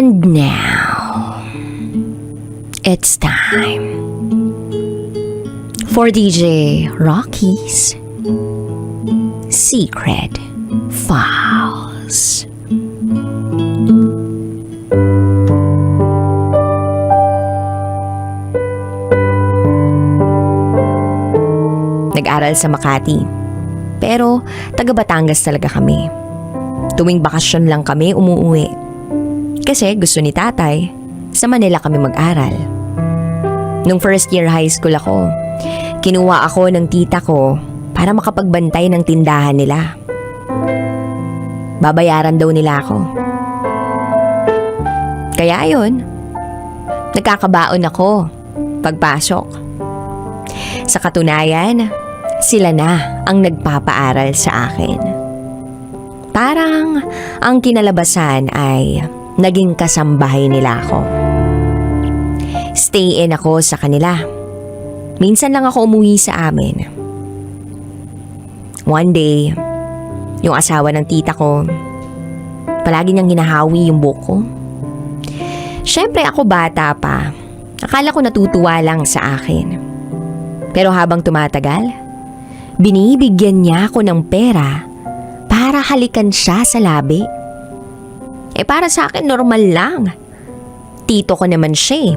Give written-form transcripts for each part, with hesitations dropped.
And now, it's time for DJ Rocky's Secret Files. Nag-aral sa Makati, pero taga Batangas talaga kami. Tuwing bakasyon lang kami umuwi. Kasi gusto ni tatay, sa Manila kami mag-aral. Nung first year high school ako, kinuha ako ng tita ko para makapagbantay ng tindahan nila. Babayaran daw nila ako. Kaya ayun, nagkakabaon ako pagpasok. Sa katunayan, sila na ang nagpapaaral sa akin. Parang ang kinalabasan ay naging kasambahay nila ako. Stay in ako sa kanila. Minsan lang ako umuwi sa amin. One day, yung asawa ng tita ko, palagi niyang hinahawi yung buhok ko. Siyempre ako bata pa, akala ko natutuwa lang sa akin. Pero habang tumatagal, binibigyan niya ako ng pera para halikan siya sa labi. Para sa akin normal lang. Tito ko naman siya.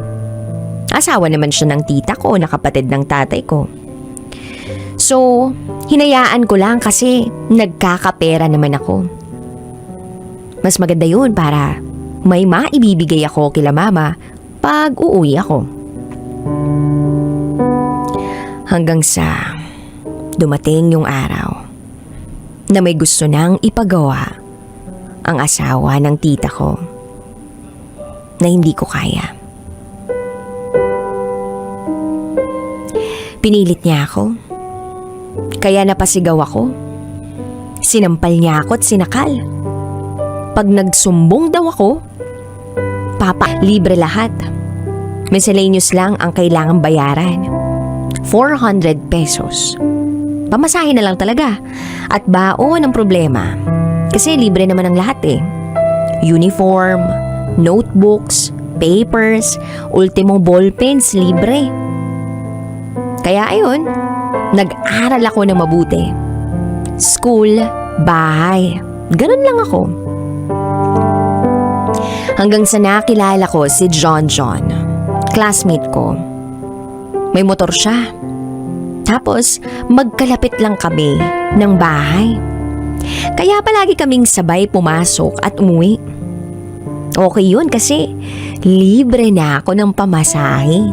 Asawa naman siya ng tita ko na kapatid ng tatay ko. So, hinayaan ko lang kasi nagkakapera naman ako. Mas maganda yun para may maibibigay ako kila mama pag uuwi ako. Hanggang sa dumating yung araw na may gusto nang ipagawa ang asawa ng tita ko na hindi ko kaya. Pinilit niya ako, kaya napasigaw ako. Sinampal niya ako at sinakal. Pag nagsumbong daw ako, papa, libre lahat. Miscellaneous lang ang kailangang bayaran. 400 pesos. Pamasahe na lang talaga. At baon ang problema. Kasi libre naman ang lahat eh. Uniform, notebooks, papers, ultimong ballpens, libre. Kaya ayun, nag-aral ako ng mabuti. School, bahay. Ganun lang ako. Hanggang sa nakilala ko si John, classmate ko. May motor siya. Tapos, magkalapit lang kami ng bahay. Kaya palagi kaming sabay pumasok at umuwi. Okay yun kasi libre na ako ng pamasahe.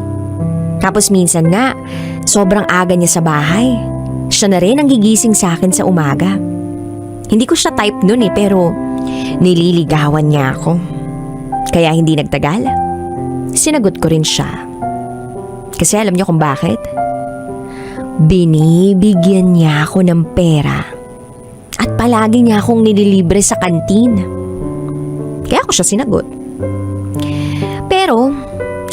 Tapos minsan nga, sobrang aga niya sa bahay. Siya na rin ang gigising sa akin sa umaga. Hindi ko siya type nun pero nililigawan niya ako. Kaya hindi nagtagal, sinagot ko rin siya. Kasi alam niyo kung bakit? Binibigyan niya ako ng pera at palagi niya akong nililibre sa kantin. Kaya ako siya sinagot. Pero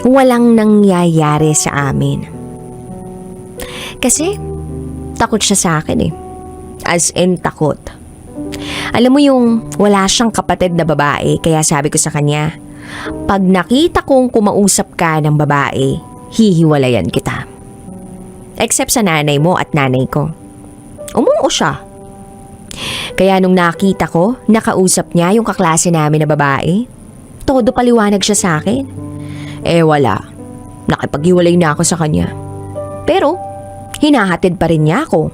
walang nangyayari sa amin. Kasi takot siya sa akin As in takot. Alam mo yung wala siyang kapatid na babae, kaya sabi ko sa kanya, pag nakita kong kumausap ka ng babae, hihiwalayan kita. Except sa nanay mo at nanay ko. Umuo siya. Kaya nung nakita ko, nakausap niya yung kaklase namin na babae, todo paliwanag siya sa akin. Wala. Nakipaghiwalay na ako sa kanya. Pero, hinahatid pa rin niya ako.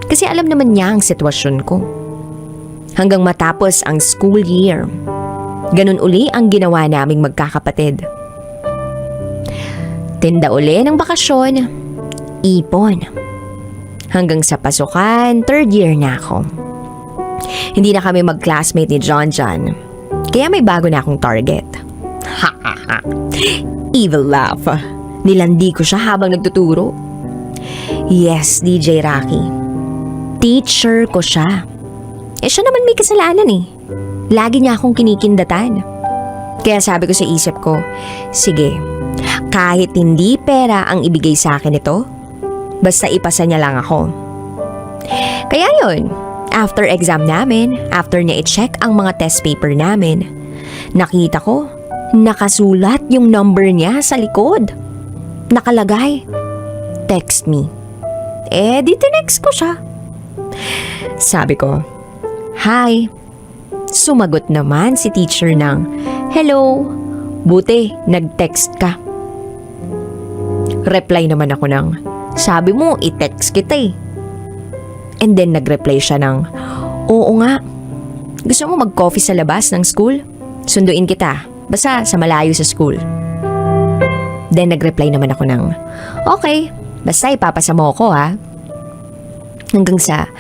Kasi alam naman niya ang sitwasyon ko. Hanggang matapos ang school year, ganun uli ang ginawa naming magkakapatid. Tinda uli ng bakasyon, ipon. Hanggang sa pasukan, third year na ako. Hindi na kami mag-classmate ni John. Kaya may bago na akong target. Ha ha ha. Evil laugh. Nilandi ko siya habang nagtuturo. Yes, DJ Rocky. Teacher ko siya. Siya naman may kasalanan Lagi niya akong kinikindatan. Kaya sabi ko sa isip ko, sige, kahit hindi pera ang ibigay sa akin ito, basta ipasa niya lang ako. Kaya yun, after exam namin, after niya i-check ang mga test paper namin, nakita ko nakasulat yung number niya sa likod. Nakalagay, text me. Di tinext ko siya. Sabi ko, hi. Sumagot naman si teacher ng, hello. Buti, nag-text ka. Reply naman ako ng, sabi mo, i-text kita eh. And then nag-reply siya ng, oo nga. Gusto mo mag-coffee sa labas ng school? Sunduin kita, basta sa malayo sa school. Then nag-reply naman ako ng, okay, basta ipapasa mo ako ha. Hanggang sa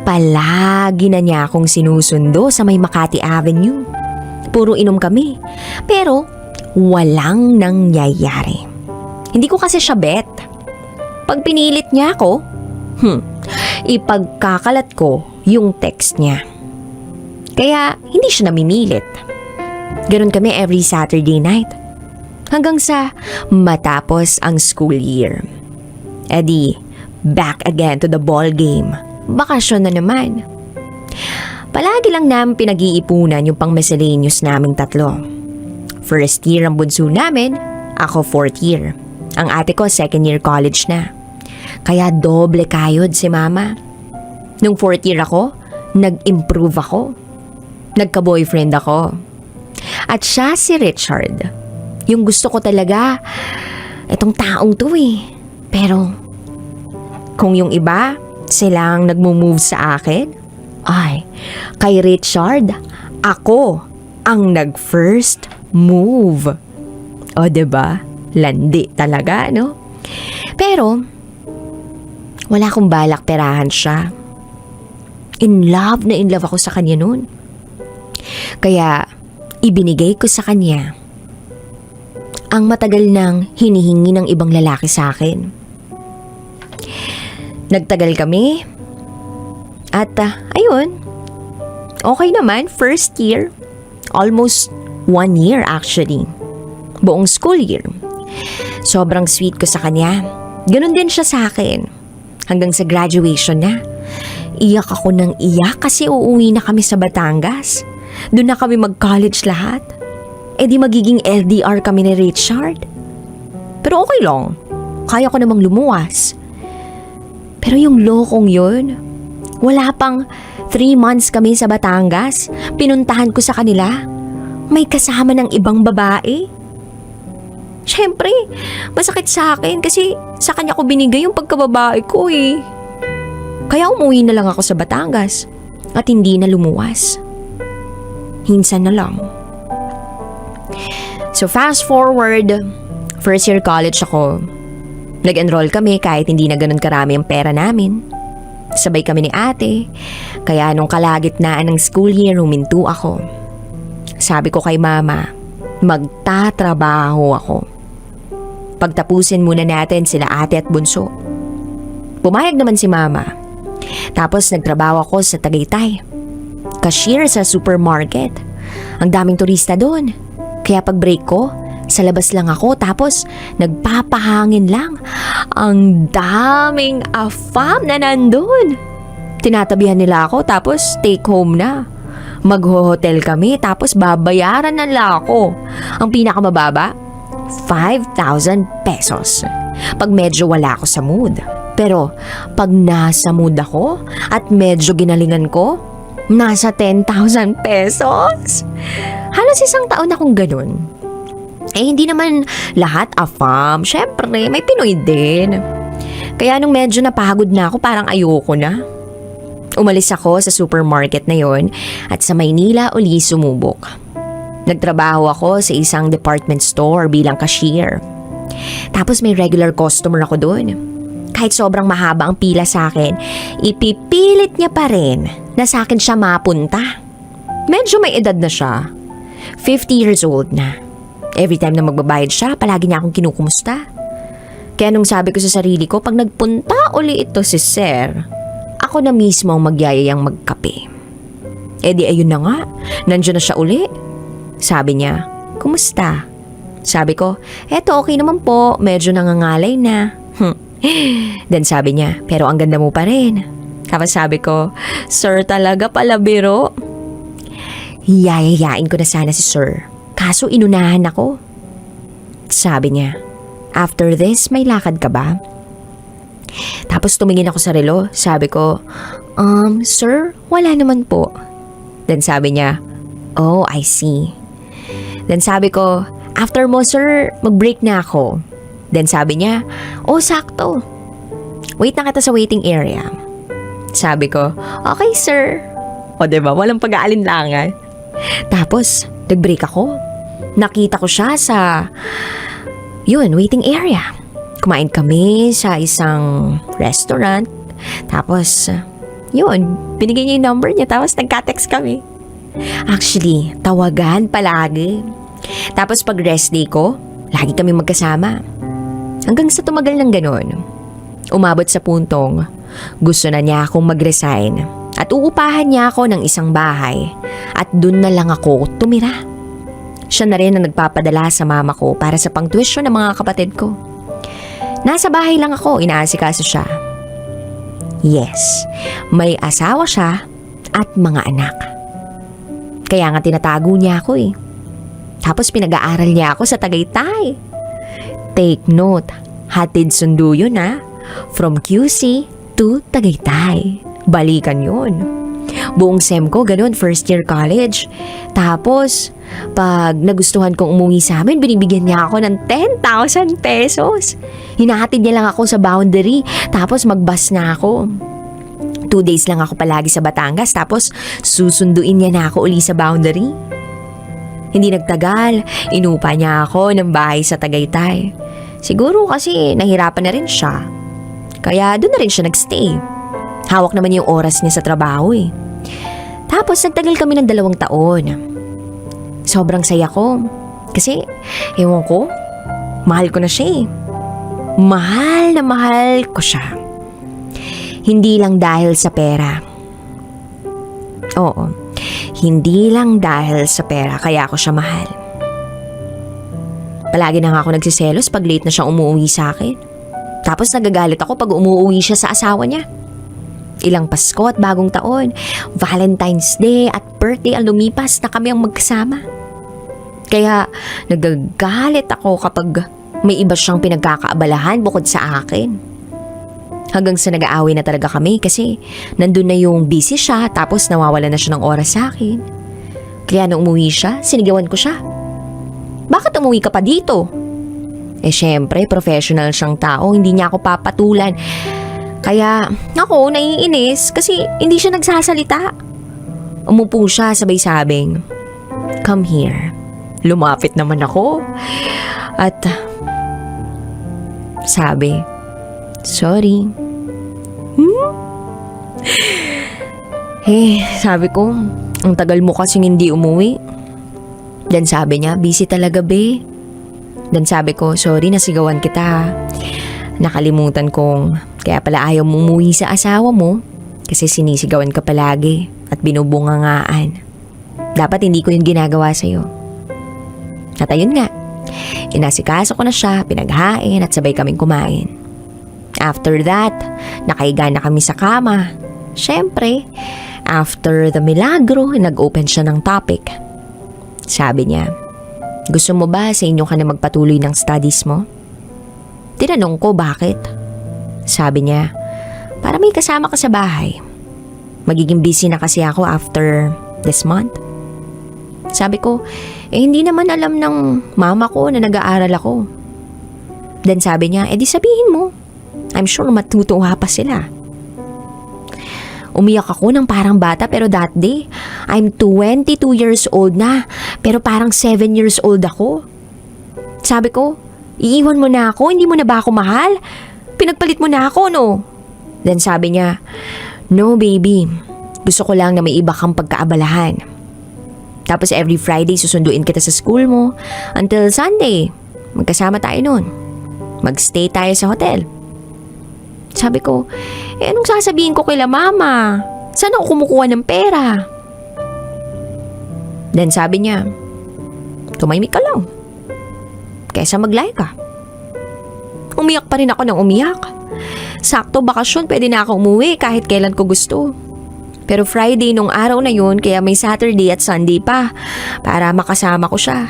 palagi na niya akong sinusundo sa may Makati Avenue. Puro inom kami, pero walang nangyayari. Hindi ko kasi siya bet. Pag pinilit niya ako, ipagkakalat ko yung text niya. Kaya hindi siya namimilit. Ganon kami every Saturday night. Hanggang sa matapos ang school year. Di, back again to the ball game. Bakasyon na naman. Palagi lang namin pinag-iipunan yung pang miscellaneous naming tatlo. First year ang bunso namin, ako fourth year. Ang ate ko second year college na. Kaya doble kayod si mama. Nung fourth year ako, nag-improve ako. Nagka-boyfriend ako. At siya si Richard. Yung gusto ko talaga, itong taong to eh. Pero, kung yung iba, silang nagmo-move sa akin, ay, kay Richard, ako ang nag-first move. O diba? Landi talaga, no? Pero, wala akong balak perahan siya. In love na in love ako sa kanya noon. Kaya, ibinigay ko sa kanya ang matagal nang hinihingi ng ibang lalaki sa akin. Nagtagal kami at ayun, okay naman, first year, almost 1 year actually, buong school year. Sobrang sweet ko sa kanya, ganun din siya sa akin, hanggang sa graduation na. Iyak ako ng iyak kasi uuwi na kami sa Batangas. Doon na kami mag-college lahat. Di magiging LDR kami ni Richard. Pero okay lang, kaya ko namang lumuwas. Pero yung lokong yun, wala pang 3 months kami sa Batangas, pinuntahan ko sa kanila. May kasama ng ibang babae. Siyempre, masakit sa akin kasi sa kanya ko binigay yung pagkababae ko eh. Kaya umuwi na lang ako sa Batangas at hindi na lumuwas. Hinsan na lang. So fast forward, first year college ako. Nag-enroll kami kahit hindi na ganun karami ang pera namin. Sabay kami ni ate, kaya nung kalagitnaan ng school year huminto ako. Sabi ko kay mama, magtatrabaho ako. Pagtapusin muna natin sila ate at bunso. Pumayag naman si mama. Tapos nagtrabaho ako sa Tagaytay. Cashier sa supermarket. Ang daming turista doon. Kaya pag break ko, sa labas lang ako tapos nagpapahangin lang. Ang daming afam na nandun. Tinatabihan nila ako tapos take home na. Magho-hotel kami tapos babayaran na lang ako. Ang pinakamababa, 5,000 pesos. Pag medyo wala ako sa mood. Pero pag nasa mood ako at medyo ginalingan ko, nasa 10,000 pesos. Halos isang taon akong ganun. Hindi naman lahat afam. Syempre, may Pinoy din. Kaya nung medyo napagod na ako, parang ayoko na. Umalis ako sa supermarket na yon at sa Maynila uli sumubok. Nagtrabaho ako sa isang department store bilang cashier. Tapos may regular customer ako doon. Kahit sobrang mahaba ang pila sa akin, ipipilit niya pa rin na sa akin siya mapunta. Medyo may edad na siya. 50 years old na. Every time na magbabayad siya, palagi niya akong kinukumusta. Kaya nung sabi ko sa sarili ko, pag nagpunta uli ito si Sir, ako na mismo ang magyayayang magkape. Di ayun na nga, nandiyan na siya uli. Sabi niya, kumusta? Sabi ko, eto okay naman po, medyo nangangalay na. Then sabi niya, pero ang ganda mo pa rin. Tapos sabi ko, Sir talaga pala biro. Yayayain ko na sana si Sir. Kaso inunahan ako. Sabi niya, after this, may lakad ka ba? Tapos tumingin ako sa relo. Sabi ko, sir, wala naman po. Then sabi niya, oh, I see. Then sabi ko, after mo sir, mag-break na ako. Then sabi niya, oh, sakto. Wait na kita sa waiting area. Sabi ko, okay sir. O diba, walang pag-aalinlangan. Tapos, nag-break ako. Nakita ko siya sa, waiting area. Kumain kami sa isang restaurant. Tapos, binigay niya yung number niya. Tapos, nagka-text kami. Actually, tawagan palagi. Tapos, pag rest day ko, lagi kami magkasama. Hanggang sa tumagal ng ganon. Umabot sa puntong, gusto na niya akong mag-resign. At uupahan niya ako ng isang bahay. At dun na lang ako tumira. Siya na rin ang nagpapadala sa mama ko para sa pang-tuition ng mga kapatid ko. Nasa bahay lang ako, inaasikaso siya. Yes, may asawa siya at mga anak. Kaya nga tinatago niya ako eh. Tapos pinag-aaral niya ako sa Tagaytay. Take note, hatid sundo yun ha. From QC to Tagaytay. Balikan yun. Buong SEM ko, ganun, first year college. Tapos, pag nagustuhan kong umuwi sa amin, binibigyan niya ako ng 10,000 pesos. Hinahatid niya lang ako sa boundary, tapos mag-bus na ako. 2 days lang ako palagi sa Batangas, tapos susunduin niya na ako uli sa boundary. Hindi nagtagal, inupa niya ako ng bahay sa Tagaytay. Siguro kasi nahirapan na rin siya. Kaya doon na rin siya nagstay. Hawak naman yung oras niya sa trabaho eh. Tapos nagtagal kami ng 2 taon. Sobrang saya ko. Kasi, ewan ko, mahal ko na siya eh. Mahal na mahal ko siya. Hindi lang dahil sa pera. Oo, hindi lang dahil sa pera kaya ako siya mahal. Palagi na nga ako nagsiselos pag late na siya umuwi sa akin. Tapos nagagalit ako pag umuwi siya sa asawa niya. Ilang Pasko at bagong taon, Valentine's Day at birthday ang lumipas na kami ang magkasama. Kaya nagagalit ako kapag may iba siyang pinagkakaabalahan bukod sa akin. Hanggang sa nag-aaway na talaga kami kasi nandun na yung busy siya tapos nawawala na siya ng oras sa akin. Kaya nung umuwi siya, sinigawan ko siya. Bakit umuwi ka pa dito? Eh syempre, professional siyang tao, hindi niya ako papatulan. Kaya ako naiinis kasi hindi siya nagsasalita. Umupo siya sabay sabing, come here. Lumapit naman ako. At sabi, sorry. Sabi ko, ang tagal mo kasing hindi umuwi. Then sabi niya, busy talaga be. Then sabi ko, sorry nasigawan kita. Nakalimutan kong kaya pala ayaw mo umuwi sa asawa mo kasi sinisigawan ka palagi at binubungangaan. Dapat hindi ko yun ginagawa sa'yo. At ayun nga, inasikaso ko na siya, pinaghain at sabay kaming kumain. After that, nakahiga na kami sa kama. Siyempre, after the milagro, nag-open siya ng topic. Sabi niya, gusto mo ba sa inyo ka na magpatuloy ng studies mo? Tinanong ko bakit. Sabi niya, para may kasama ka sa bahay. Magiging busy na kasi ako after this month. Sabi ko, hindi naman alam ng mama ko na nag-aaral ako. Then sabi niya, di sabihin mo. I'm sure matutuwa pa sila. Umiyak ako ng parang bata pero that day, I'm 22 years old na pero parang 7 years old ako. Sabi ko, iiwan mo na ako, hindi mo na ba ako mahal? Pinagpalit mo na ako, no? Then sabi niya, no baby, gusto ko lang na may iba kang pagkaabalahan. Tapos every Friday susunduin kita sa school mo until Sunday. Magkasama tayo nun. Magstay tayo sa hotel. Sabi ko, anong sasabihin ko kila mama? Saan ako kumukuha ng pera? Then sabi niya, tumahimik ka lang. Kesa mag-lie ka. Umiyak pa rin ako ng umiyak. Sakto bakasyon, pwede na ako umuwi kahit kailan ko gusto. Pero Friday nung araw na yun, kaya may Saturday at Sunday pa para makasama ko siya.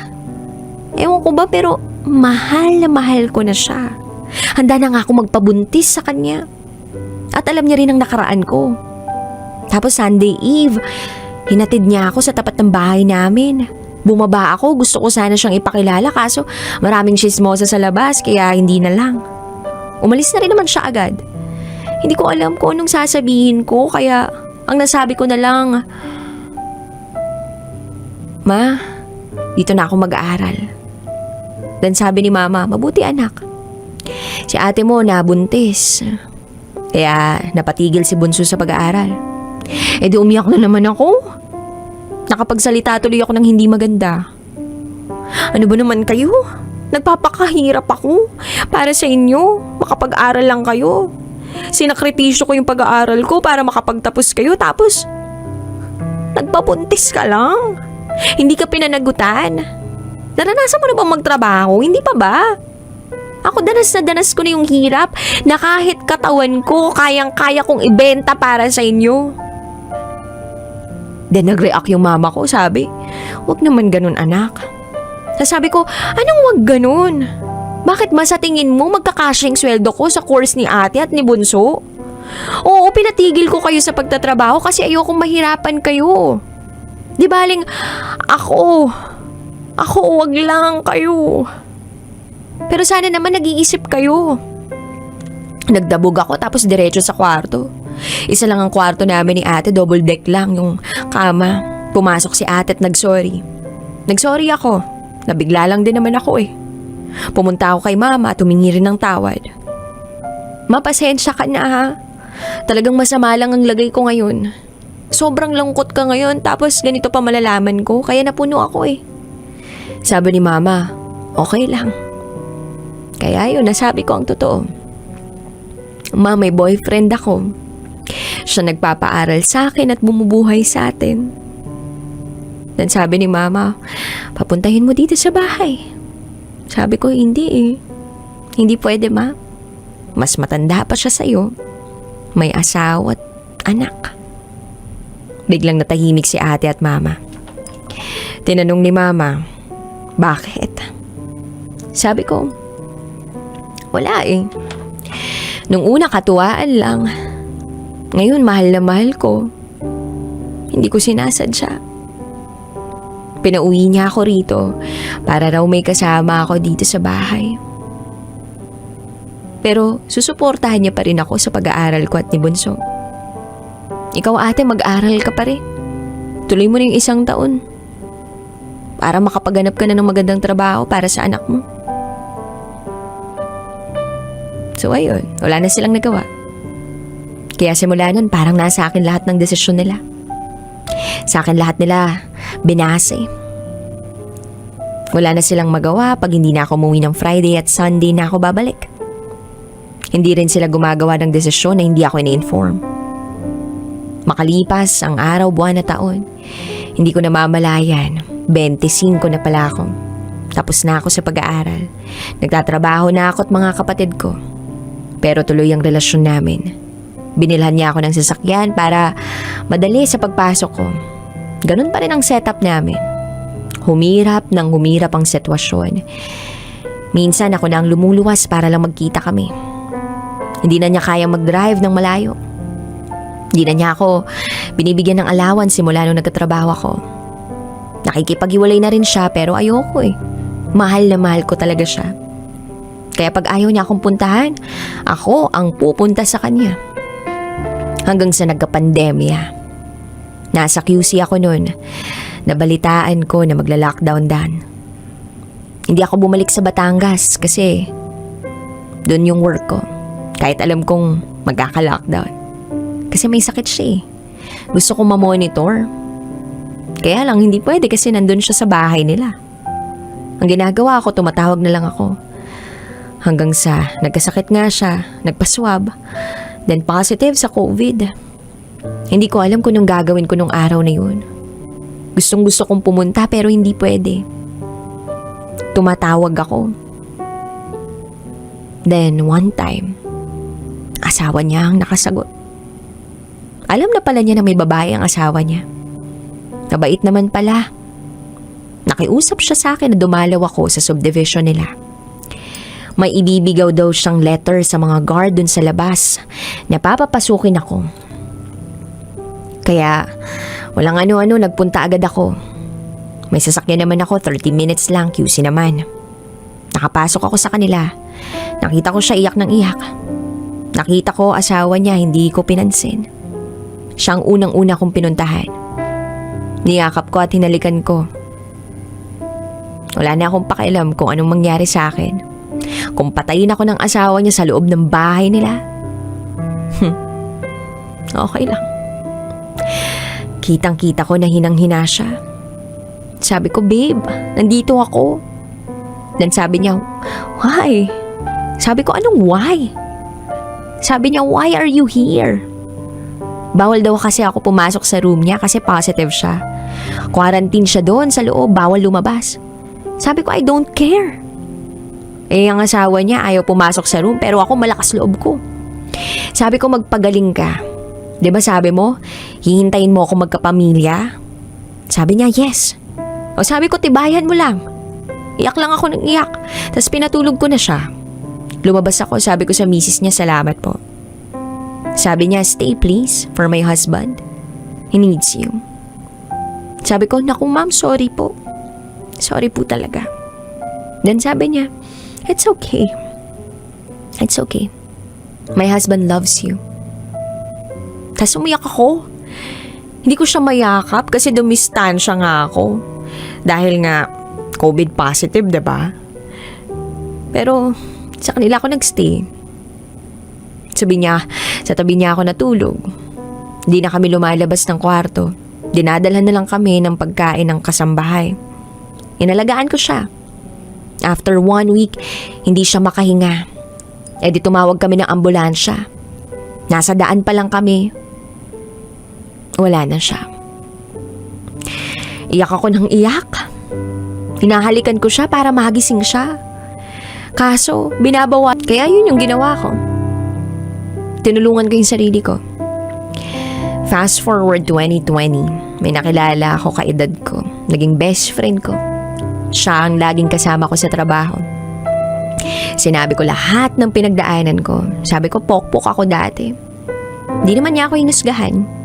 Ewan ko ba pero mahal na mahal ko na siya. Handa na nga ako magpabuntis sa kanya. At alam niya rin ang nakaraan ko. Tapos Sunday Eve, hinatid niya ako sa tapat ng bahay namin. Bumaba ako, gusto ko sana siyang ipakilala kaso maraming chismosa sa labas kaya hindi na lang. Umalis na rin naman siya agad. Hindi ko alam kung anong sasabihin ko kaya ang nasabi ko na lang, Ma, dito na ako mag-aaral. Then sabi ni Mama, mabuti anak. Si ate mo nabuntis. Kaya napatigil si Bunso sa pag-aaral. Eh di umiyak na naman ako. Nakapagsalita tuloy ako ng hindi maganda. Ano ba naman kayo? Nagpapakahirap ako para sa inyo. Makapag-aral lang kayo. Sinakripisyo ko yung pag-aaral ko para makapagtapos kayo. Tapos, nagpapuntis ka lang. Hindi ka pinanagutan. Naranasan mo na bang magtrabaho? Hindi pa ba? Ako danas na danas ko na yung hirap na kahit katawan ko kayang-kaya kong ibenta para sa inyo. Then nag-react yung mama ko, sabi, "Wag naman ganun anak." Sabi ko, "Anong wag ganun? Bakit ba sa tingin mo magkakashing sweldo ko sa course ni ate at ni Bunso? Oo, pinatigil ko kayo sa pagtatrabaho kasi ayokong mahirapan kayo. Di baling ako wag lang kayo. Pero sana naman nag-iisip kayo." Nagdabog ako tapos diretso sa kwarto. Isa lang ang kwarto namin ni ate, double deck lang yung kama. Pumasok si ate at nagsorry. Nagsorry ako. Nabigla lang din naman ako eh. Pumunta ako kay mama at humingi rin ng tawad. "Ma, pasensya ka na ha. Talagang masama lang ang lagay ko ngayon. Sobrang lungkot ka ngayon tapos ganito pa malalaman ko kaya napuno ako eh." Sabi ni mama, "Okay lang." Kaya yun, nasabi ko ang totoo. "Ma, may boyfriend ako. Siya nagpapaaral sa akin at bumubuhay sa atin." Then sabi ni mama, "Papuntahin mo dito sa bahay." Sabi ko, "Hindi eh. Hindi pwede, ma. Mas matanda pa siya sa'yo. May asawa at anak." Biglang natahimik si ate at mama. Tinanong ni mama, "Bakit?" Sabi ko, "Wala eh. Nung una katuwaan lang. Ngayon mahal na mahal ko. Hindi ko sinasadya. Pinauwi niya ako rito para raw may kasama ako dito sa bahay. Pero susuportahan niya pa rin ako sa pag-aaral ko at ni Bunso. Ikaw ate, mag-aaral ka pa rin. Tuloy mo na yung 1 taon. Para makapaganap ka na ng magandang trabaho para sa anak mo." So ayun, wala na silang nagawa. Kaya simula nun parang nasa akin lahat ng desisyon nila. Sa akin lahat nila binase. Wala na silang magawa pag hindi na ako umuwi ng Friday at Sunday na ako babalik. Hindi rin sila gumagawa ng desisyon na hindi ako ini-inform. Makalipas ang araw, buwan na taon, hindi ko namamalayan, 25 na pala ako. Tapos na ako sa pag-aaral. Nagtatrabaho na ako at mga kapatid ko. Pero tuloy ang relasyon namin. Binilhan niya ako ng sasakyan para madali sa pagpasok ko. Ganun pa rin ang setup namin. Humirap ng humirap ang sitwasyon. Minsan ako na ang lumuluwas para lang magkita kami. Hindi na niya kayang mag-drive ng malayo. Hindi na niya ako binibigyan ng allowance simula nung nagtatrabaho ako. Nakikipag-iwalay na rin siya pero ayoko eh. Mahal na mahal ko talaga siya. Kaya pag ayaw niya akong puntahan, ako ang pupunta sa kanya. Hanggang sa nagka-pandemya. Nasa QC ako noon. Nabalitaan ko na magla-lockdown dan. Hindi ako bumalik sa Batangas kasi doon yung work ko. Kahit alam kong magkaka-lockdown. Kasi may sakit siya eh. Gusto kong ma-monitor. Kaya lang hindi pwede kasi nandun siya sa bahay nila. Ang ginagawa ko, tumatawag na lang ako. Hanggang sa nagkasakit nga siya, nagpa-swab, then positive sa COVID. Hindi ko alam kung anong gagawin ko nung araw na yun. Gustong gusto kong pumunta pero hindi pwede. Tumatawag ako. Then one time, asawa niya ang nakasagot. Alam na pala niya na may babae ang asawa niya. Mabait naman pala. Nakiusap siya sa akin na dumalaw ako sa subdivision nila. May ibibigaw daw siyang letter sa mga guard dun sa labas na papapasukin ako. Kaya walang ano-ano, nagpunta agad ako. May sasakyan naman ako, 30 minutes lang, QC naman. Nakapasok ako sa kanila. Nakita ko siya iyak ng iyak. Nakita ko asawa niya, hindi ko pinansin. Siya ang unang-una kong pinuntahan. Niyakap ko at hinalikan ko. Wala na akong pakialam kung anong mangyari sa akin. Kung patayin ako ng asawa niya sa loob ng bahay nila. Okay lang. Kitang-kita ko na hinang-hina siya. Sabi ko, babe, nandito ako. Then sabi niya, why? Sabi ko, anong why? Sabi niya, why are you here? Bawal daw kasi ako pumasok sa room niya kasi positive siya. Quarantine siya doon sa loob, bawal lumabas. Sabi ko, I don't care. Ang asawa niya ayaw pumasok sa room pero ako malakas loob ko. Sabi ko, magpagaling ka. 'Di ba sabi mo, hihintayin mo ako magkapamilya? Sabi niya, yes. O sabi ko, tibayan mo lang. Iyak lang ako ng iyak. Tapos pinatulog ko na siya. Lumabas ako, sabi ko sa misis niya, salamat po. Sabi niya, stay please for my husband. He needs you. Sabi ko, naku ma'am, sorry po. Sorry po talaga. Then sabi niya, it's okay. It's okay. My husband loves you. Tapos umiyak ako. Hindi ko siya mayakap kasi dumistansya nga ako. Dahil nga, COVID positive, diba? Pero, sa kanila ako nagstay. Sabi niya, sa tabi niya ako natulog. Hindi na kami lumalabas ng kwarto. Dinadalhan na lang kami ng pagkain ng kasambahay. Inalagaan ko siya. After 1 week, hindi siya makahinga. Di tumawag kami ng ambulansya. Nasa daan pa lang kami. Wala na siya. Iyak ako ng iyak. Hinahalikan ko siya para magising siya. Kaso, binabawa. Kaya yun yung ginawa ko. Tinulungan ko yung sarili ko. Fast forward 2020, may nakilala ako kaedad ko. Naging best friend ko. Siya ang laging kasama ko sa trabaho. Sinabi ko lahat ng pinagdaanan ko. Sabi ko, pokpok ako dati. Di naman niya ako hinusgahan.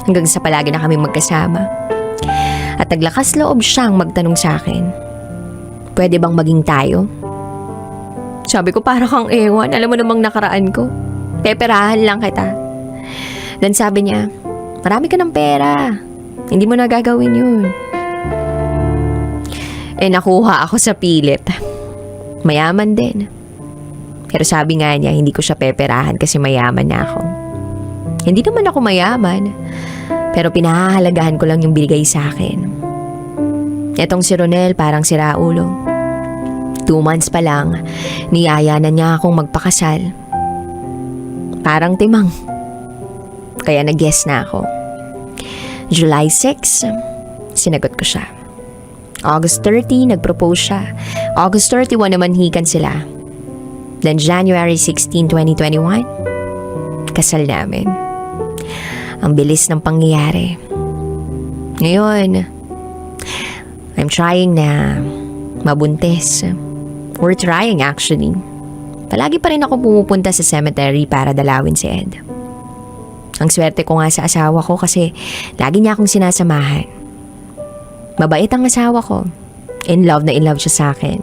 Hanggang sa palagi na kami magkasama. At naglakas loob siyang magtanong sa akin, pwede bang maging tayo? Sabi ko, para kang ewan. Alam mo namang nakaraan ko. Peperahan lang kita. Then sabi niya, marami ka ng pera. Hindi mo na gagawin yun. Nakuha ako sa pilit. Mayaman din. Pero sabi nga niya, hindi ko siya peperahan kasi mayaman na ako. Hindi naman ako mayaman. Pero pinahahalagahan ko lang yung binigay sa akin. Etong si Ronel parang siraulo. 2 months pa lang, niyaya na niya akong magpakasal. Parang timang. Kaya nag-yes na ako. July 6, sinagot ko siya. August 30, nag-propose siya. August 31 naman hikan sila. Then January 16, 2021, kasal namin. Ang bilis ng pangyayari. Ngayon, I'm trying na mabuntis. We're trying actually. Palagi pa rin ako pumupunta sa cemetery para dalawin si Ed. Ang swerte ko nga sa asawa ko kasi lagi niya akong sinasamahan. Mabait ang asawa ko. In love siya sa akin.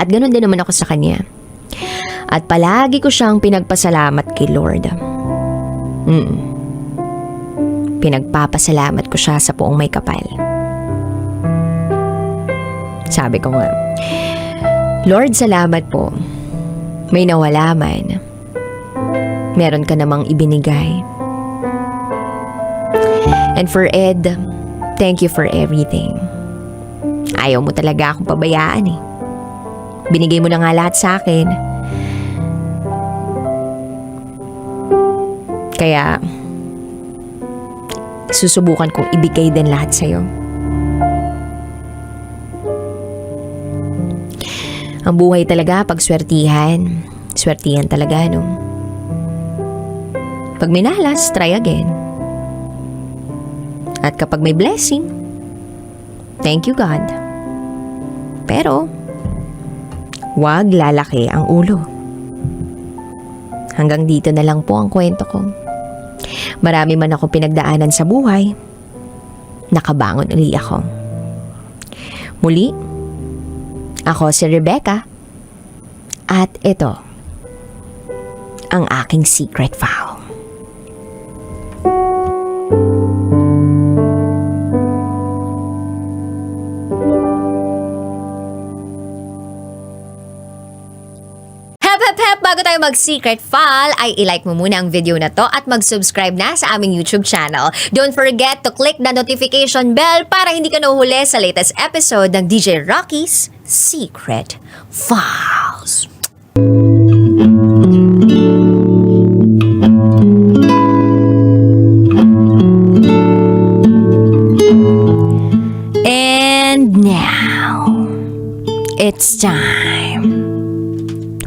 At ganoon din naman ako sa kanya. At palagi ko siyang pinagpasalamat kay Lord. Pinagpapasalamat ko siya sa Poong May Kapal. Sabi ko nga, Lord, salamat po. May nawala man. Meron ka namang ibinigay. And for Ed, thank you for everything. Ayaw mo talaga akong pabayaan eh. Binigay mo na nga lahat sa akin. Kaya, susubukan kong ibigay din lahat sa'yo. Ang buhay talaga pag swertihan. Swertihan talaga, no? Pag minalas, try again. At kapag may blessing, thank you God. Pero, wag lalaki ang ulo. Hanggang dito na lang po ang kwento ko. Marami man ako pinagdaanan sa buhay, nakabangon uli ako. Muli, ako si Rebecca at ito ang aking secret vow. Bago tayo mag-secret file, ay i-like mo muna ang video na to at mag-subscribe na sa aming YouTube channel. Don't forget to click the notification bell para hindi ka nahuhuli sa latest episode ng DJ Rocky's Secret Files. And now, it's time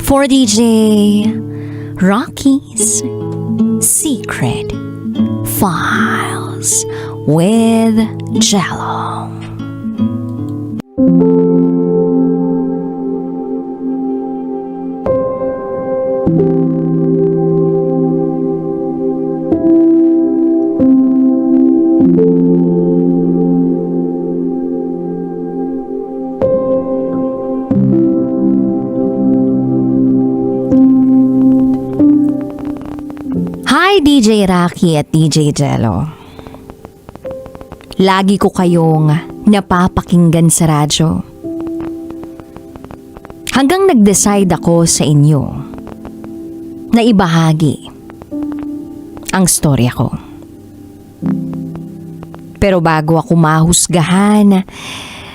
for DJ Rocky's Secret Files with Jello. Hi DJ Rocky at DJ Jello. Lagi ko kayong napapakinggan sa radyo. Hanggang nag-decide ako sa inyo na ibahagi ang storya ko. Pero bago ako mahusgahan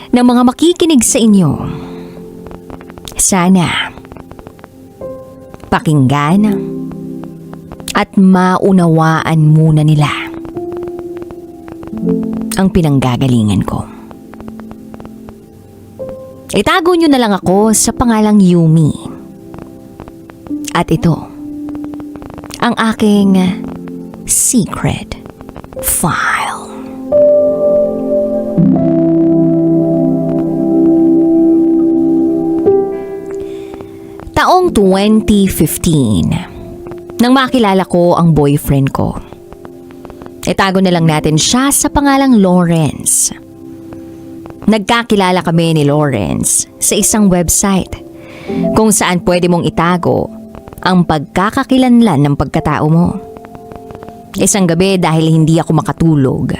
ng mga makikinig sa inyo, sana pakinggan at maunawaan muna nila ang pinanggagalingan ko. Itago nyo na lang ako sa pangalang Yumi. At ito, ang aking secret file. Taong 2015, nang makilala ko ang boyfriend ko. Itago na lang natin siya sa pangalang Lawrence. Nagkakilala kami ni Lawrence sa isang website kung saan pwede mong itago ang pagkakakilanlan ng pagkatao mo. Isang gabi dahil hindi ako makatulog,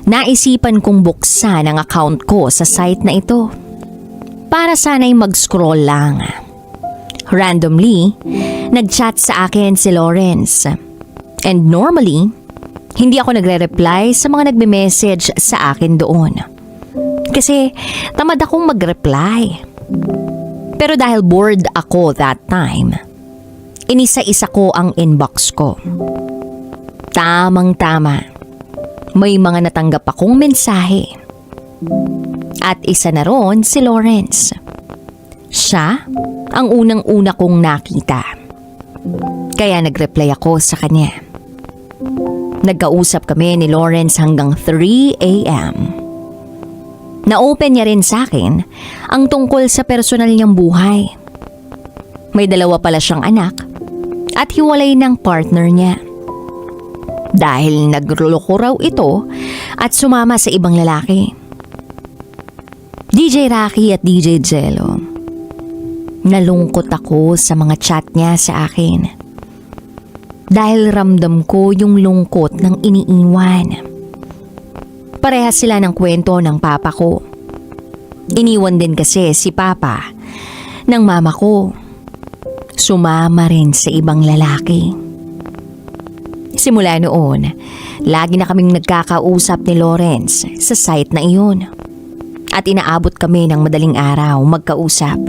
naisipan kong buksan ang account ko sa site na ito para sana'y mag-scroll lang. Randomly, nag-chat sa akin si Lawrence. And normally, hindi ako nagre-reply sa mga nagme-message sa akin doon. Kasi tamad akong mag-reply. Pero dahil bored ako that time, inisa-isa ko ang inbox ko. Tamang-tama, may mga natanggap akong mensahe. At isa na ron si Lawrence. Siya ang unang-una kong nakita. Kaya nag-reply ako sa kanya. Nagkausap kami ni Lawrence hanggang 3 a.m. Na-open niya rin sa akin ang tungkol sa personal niyang buhay. May 2 pala siyang anak at hiwalay ng partner niya. Dahil nagluloko raw ito at sumama sa ibang lalaki. DJ Rocky at DJ Jello, nalungkot ako sa mga chat niya sa akin. Dahil ramdam ko yung lungkot ng iniiwan. Parehas sila ng kwento ng papa ko. Iniwan din kasi si papa ng mama ko. Sumama rin sa ibang lalaki. Simula noon, lagi na kaming nagkakausap ni Lawrence sa site na iyon. At inaabot kami ng madaling araw magkausap.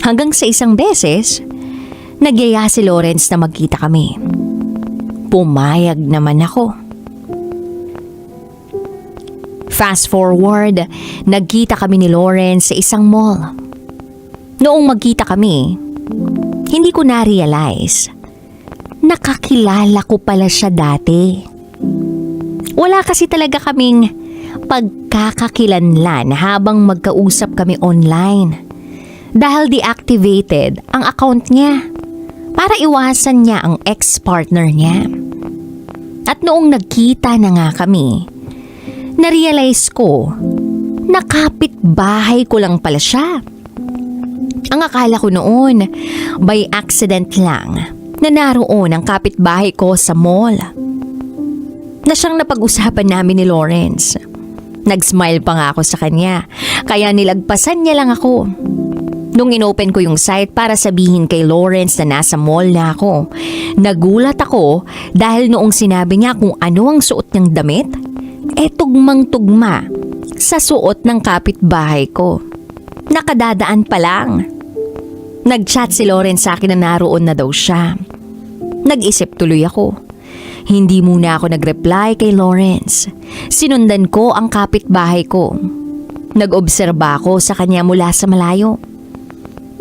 Hanggang sa isang beses, nagyaya si Lawrence na magkita kami. Pumayag naman ako. Fast forward, nagkita kami ni Lawrence sa isang mall. Noong magkita kami, hindi ko na-realize. Nakakilala ko pala siya dati. Wala kasi talaga kaming pagkakakilanlan habang magkausap kami online. Dahil deactivated ang account niya para iwasan niya ang ex-partner niya. At noong nagkita na nga kami, narealize ko na kapitbahay ko lang pala siya. Ang akala ko noon, by accident lang, na naroon ang kapitbahay ko sa mall. Na siyang napag-usapan namin ni Lawrence. Nag-smile pa nga ako sa kanya, kaya nilagpasan niya lang ako. Nung inopen ko yung site para sabihin kay Lawrence na nasa mall na ako, nagulat ako dahil noong sinabi niya kung ano ang suot niyang damit, tugmang-tugma sa suot ng kapitbahay ko. Nakadadaan pa lang. Nag-chat si Lawrence sa akin na naroon na daw siya. Nag-isip tuloy ako. Hindi muna ako nag-reply kay Lawrence. Sinundan ko ang kapitbahay ko. Nag-obserba ako sa kanya mula sa malayo.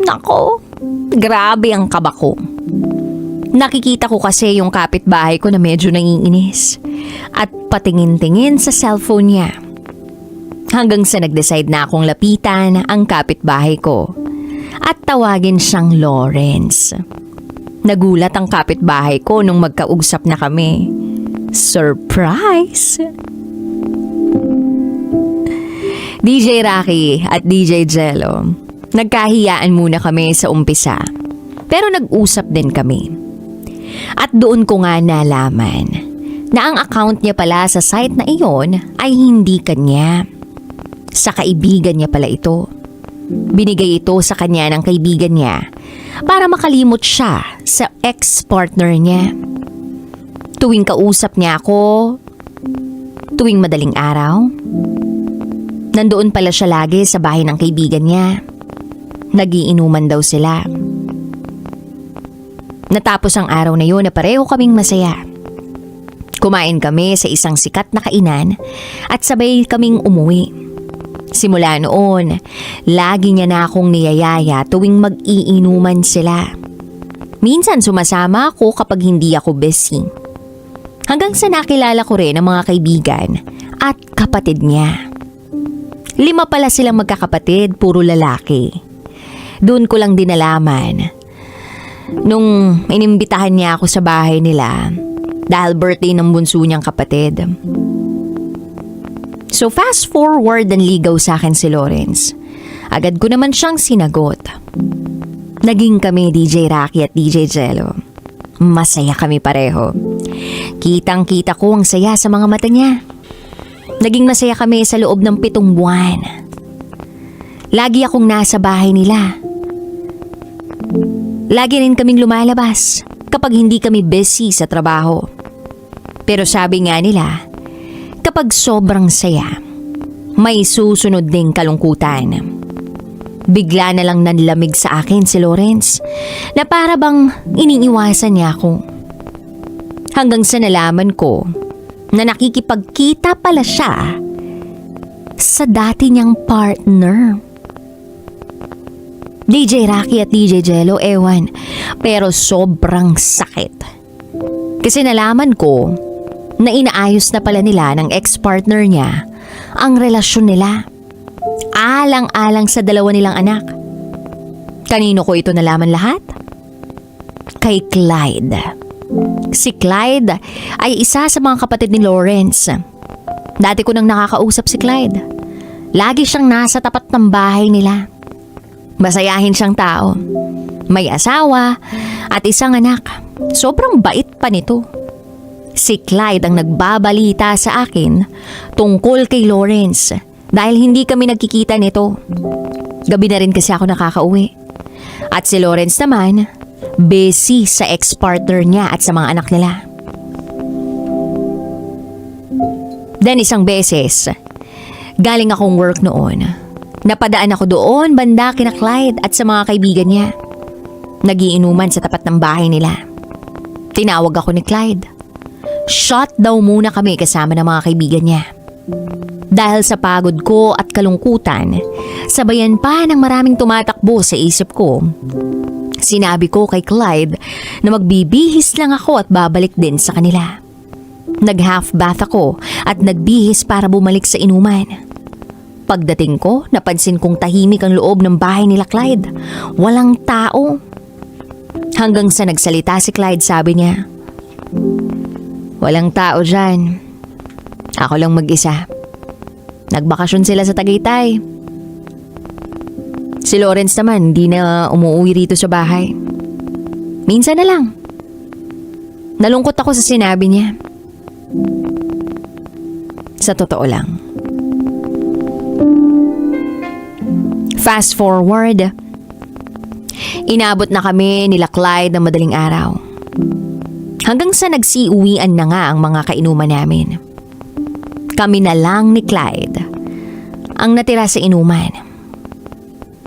Nako, grabe ang kaba ko. Nakikita ko kasi yung kapitbahay ko na medyo nanginginis at patingin-tingin sa cellphone niya. Hanggang sa nag-decide na akong lapitan ang kapitbahay ko at tawagin siyang Lawrence. Nagulat ang kapitbahay ko nung magkausap na kami. Surprise! DJ Rocky at DJ Jello, nagkahiyaan muna kami sa umpisa, pero nag-usap din kami. At doon ko nga nalaman na ang account niya pala sa site na iyon ay hindi kanya. Sa kaibigan niya pala ito. Binigay ito sa kanya ng kaibigan niya para makalimot siya sa ex-partner niya. Tuwing kausap niya ako, tuwing madaling araw, nandoon pala siya lagi sa bahay ng kaibigan niya. Nagiinuman daw sila. Natapos ang araw na yun na pareho kaming masaya. Kumain kami sa isang sikat na kainan at sabay kaming umuwi. Simula noon, lagi niya na akong niyayaya tuwing mag-iinuman sila. Minsan sumasama ako kapag hindi ako busy. Hanggang sa nakilala ko rin ang mga kaibigan at kapatid niya. 5 pala silang magkakapatid, puro lalaki. Doon ko lang din nalaman nung inimbitahan niya ako sa bahay nila dahil birthday ng bunso niyang kapatid. So fast forward and ligaw sa akin si Lawrence. Agad ko naman siyang sinagot. Naging kami DJ Rocky at DJ Jello. Masaya kami pareho. Kitang-kita ko ang saya sa mga mata niya. Naging masaya kami sa loob ng 7 buwan. Lagi akong nasa bahay nila. Lagi rin kaming lumalabas kapag hindi kami busy sa trabaho. Pero sabi nga nila, kapag sobrang saya, may susunod ding kalungkutan. Bigla na lang nanlamig sa akin si Lawrence na para bang iniiwasan niya ako. Hanggang sa nalaman ko na nakikipagkita pala siya sa dati niyang partner. DJ Rocky at DJ Jello, ewan, pero sobrang sakit. Kasi nalaman ko na inaayos na pala nila ng ex-partner niya ang relasyon nila. Alang-alang sa 2 nilang anak. Kanino ko ito nalaman lahat? Kay Clyde. Si Clyde ay isa sa mga kapatid ni Lawrence. Dati ko nang nakakausap si Clyde. Lagi siyang nasa tapat ng bahay nila. Masayahin siyang tao. May asawa at isang anak. Sobrang bait pa nito. Si Clyde ang nagbabalita sa akin tungkol kay Lawrence dahil hindi kami nagkikita nito. Gabi na rin kasi ako nakakauwi. At si Lawrence naman, busy sa ex-partner niya at sa mga anak nila. Then isang beses, galing akong work noon. Napadaan ako doon banda kina Clyde at sa mga kaibigan niya. Nagiinuman sa tapat ng bahay nila. Tinawag ako ni Clyde. Shot daw muna kami kasama ng mga kaibigan niya. Dahil sa pagod ko at kalungkutan, sabayan pa ng maraming tumatakbo sa isip ko. Sinabi ko kay Clyde na magbibihis lang ako at babalik din sa kanila. Nag-half bath ako at nagbihis para bumalik sa inuman. Pagdating ko, napansin kong tahimik ang loob ng bahay nila Clyde. Walang tao. Hanggang sa nagsalita si Clyde, sabi niya, "Walang tao dyan. Ako lang mag-isa. Nagbakasyon sila sa Tagaytay. Si Lawrence naman, hindi na umuwi rito sa bahay. Minsan na lang." Nalungkot ako sa sinabi niya. Sa totoo lang. Fast forward, inabot na kami nila Clyde ng madaling araw. Hanggang sa nagsiuwian na nga ang mga kainuman namin. Kami na lang ni Clyde ang natira sa inuman.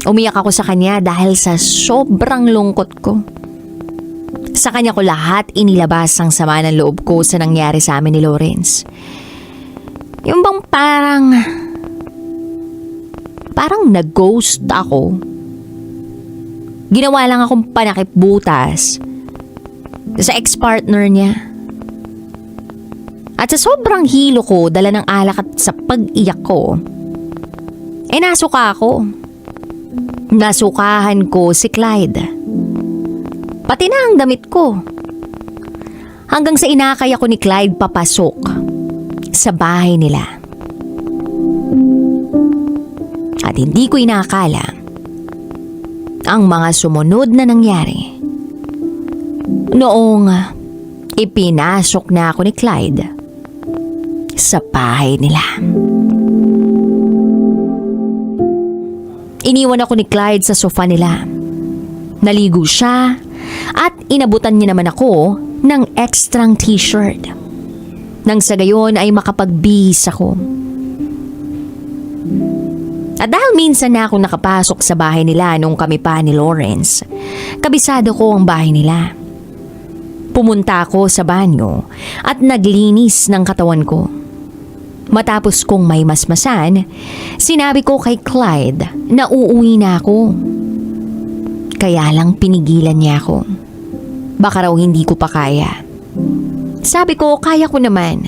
Umiyak ako sa kanya dahil sa sobrang lungkot ko. Sa kanya ko lahat inilabas ang sama ng loob ko sa nangyari sa amin ni Lawrence. Yung bang parang nag-ghost ako. Ginawa lang akong panakipbutas sa ex-partner niya. At sa sobrang hilo ko, dala ng alak at sa pag-iyak ko, nasuka ako. Nasukahan ko si Clyde. Pati na ang damit ko. Hanggang sa inakay ako ni Clyde papasok sa bahay nila. At hindi ko inakala ang mga sumunod na nangyari. Noong ipinasok na ako ni Clyde sa bahay nila. Iniwan ako ni Clyde sa sofa nila. Naligo siya at inabutan niya naman ako ng extrang t-shirt. Nang sa gayon ay makapagbihis ako. At dahil minsan na ako nakapasok sa bahay nila nung kami pa ni Lawrence, kabisado ko ang bahay nila. Pumunta ako sa banyo at naglinis ng katawan ko. Matapos kong may masmasan, sinabi ko kay Clyde na uuwi na ako. Kaya lang pinigilan niya ako. Baka raw hindi ko pa kaya. Sabi ko, kaya ko naman.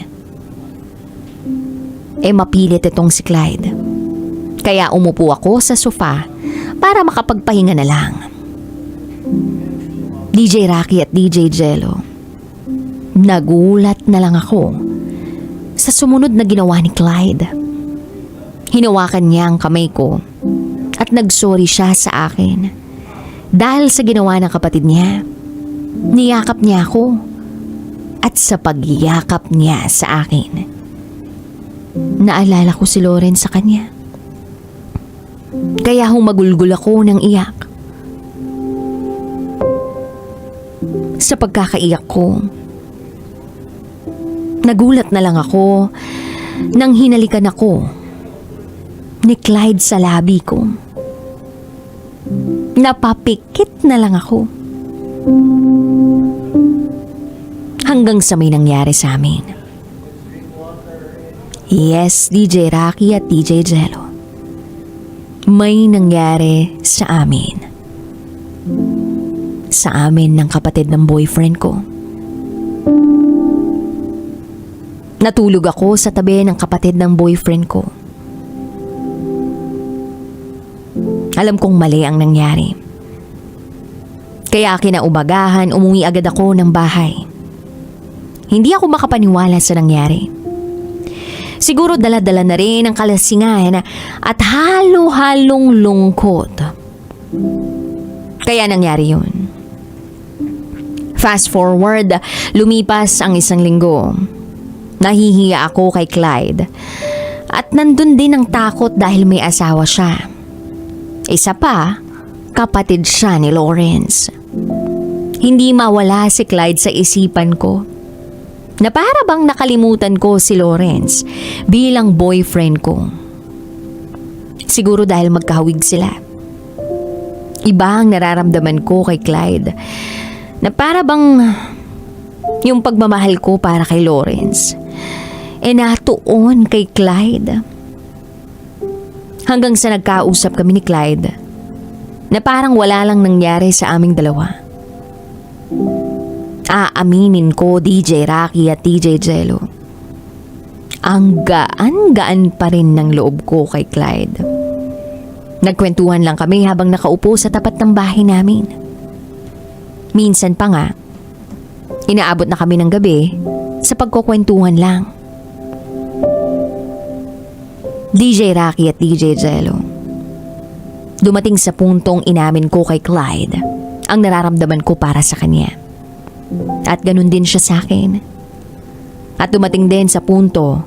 Mapilit itong si Clyde. Kaya umupo ako sa sofa para makapagpahinga na lang. DJ Rocky at DJ Jello, nagulat na lang ako sa sumunod na ginawa ni Clyde. Hinawakan niya ang kamay ko at nagsorry siya sa akin dahil sa ginawa ng kapatid niya. Niyakap niya ako at sa pagyakap niya sa akin, naalala ko si Lawrence sa kanya. Kaya humagulgol ako ng iyak. Sa pagkakaiyak ko, nagulat na lang ako nang hinalikan ako ni Clyde sa labi ko. Napapikit na lang ako. Hanggang sa may nangyari sa amin. Yes, DJ Rocky at DJ Jello. May nangyari sa amin. Sa amin ng kapatid ng boyfriend ko. Natulog ako sa tabi ng kapatid ng boyfriend ko. Alam kong mali ang nangyari. Kaya kinaumagahan, umuwi agad ako ng bahay. Hindi ako makapaniwala sa nangyari. Siguro dala-dala na rin ang kalasingan at halo-halong lungkot. Kaya nangyari yun. Fast forward, lumipas ang 1 linggo. Nahihiya ako kay Clyde. At nandun din ang takot dahil may asawa siya. Isa pa, kapatid siya ni Lawrence. Hindi mawala si Clyde sa isipan ko. Na para bang nakalimutan ko si Lawrence bilang boyfriend ko. Siguro dahil magkahawig sila. Iba ang nararamdaman ko kay Clyde. Na para bang yung pagmamahal ko para kay Lawrence natuon kay Clyde. Hanggang sa nagkausap kami ni Clyde na parang wala lang nangyari sa aming dalawa. Aaminin ko, DJ Rocky at DJ Jello, ang gaan-gaan pa rin ng loob ko kay Clyde. Nagkwentuhan lang kami habang nakaupo sa tapat ng bahay namin. Minsan pa nga, inaabot na kami ng gabi sa pagkukwentuhan lang. DJ Rocky at DJ Jello, dumating sa puntong inamin ko kay Clyde ang nararamdaman ko para sa kanya. At ganun din siya sa akin. At dumating din sa punto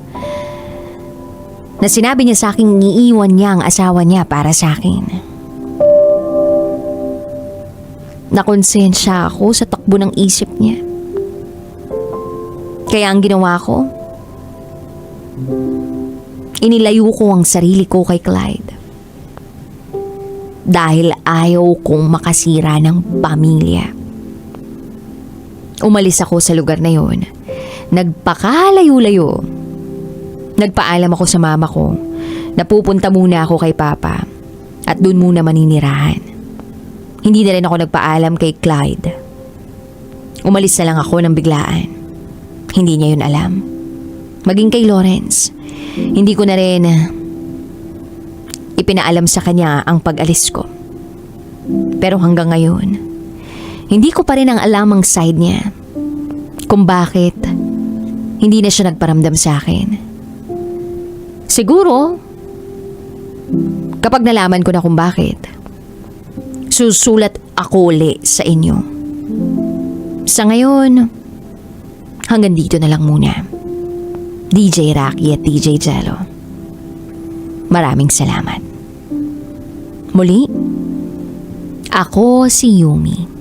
na sinabi niya sa akin iiwan niya ang asawa niya para sa akin. Nakonsensya ako sa takbo ng isip niya. Kaya ang ginawa ko, inilayo ko ang sarili ko kay Clyde. Dahil ayaw kong makasira ng pamilya. Umalis ako sa lugar na yon. Nagpakalayo-layo. Nagpaalam ako sa mama ko na pupunta muna ako kay Papa at doon muna maninirahan. Hindi na rin ako nagpaalam kay Clyde. Umalis na lang ako ng biglaan. Hindi niya yun alam. Maging kay Lawrence, hindi ko na rin ipinaalam sa kanya ang pag-alis ko. Pero hanggang ngayon, hindi ko pa rin ang alam ang side niya kung bakit hindi na siya nagparamdam sa akin. Siguro, kapag nalaman ko na kung bakit, susulat ako uli sa inyo. Sa ngayon, hanggang dito na lang muna. DJ Rocky at DJ Jello, maraming salamat. Muli, ako si Yumi.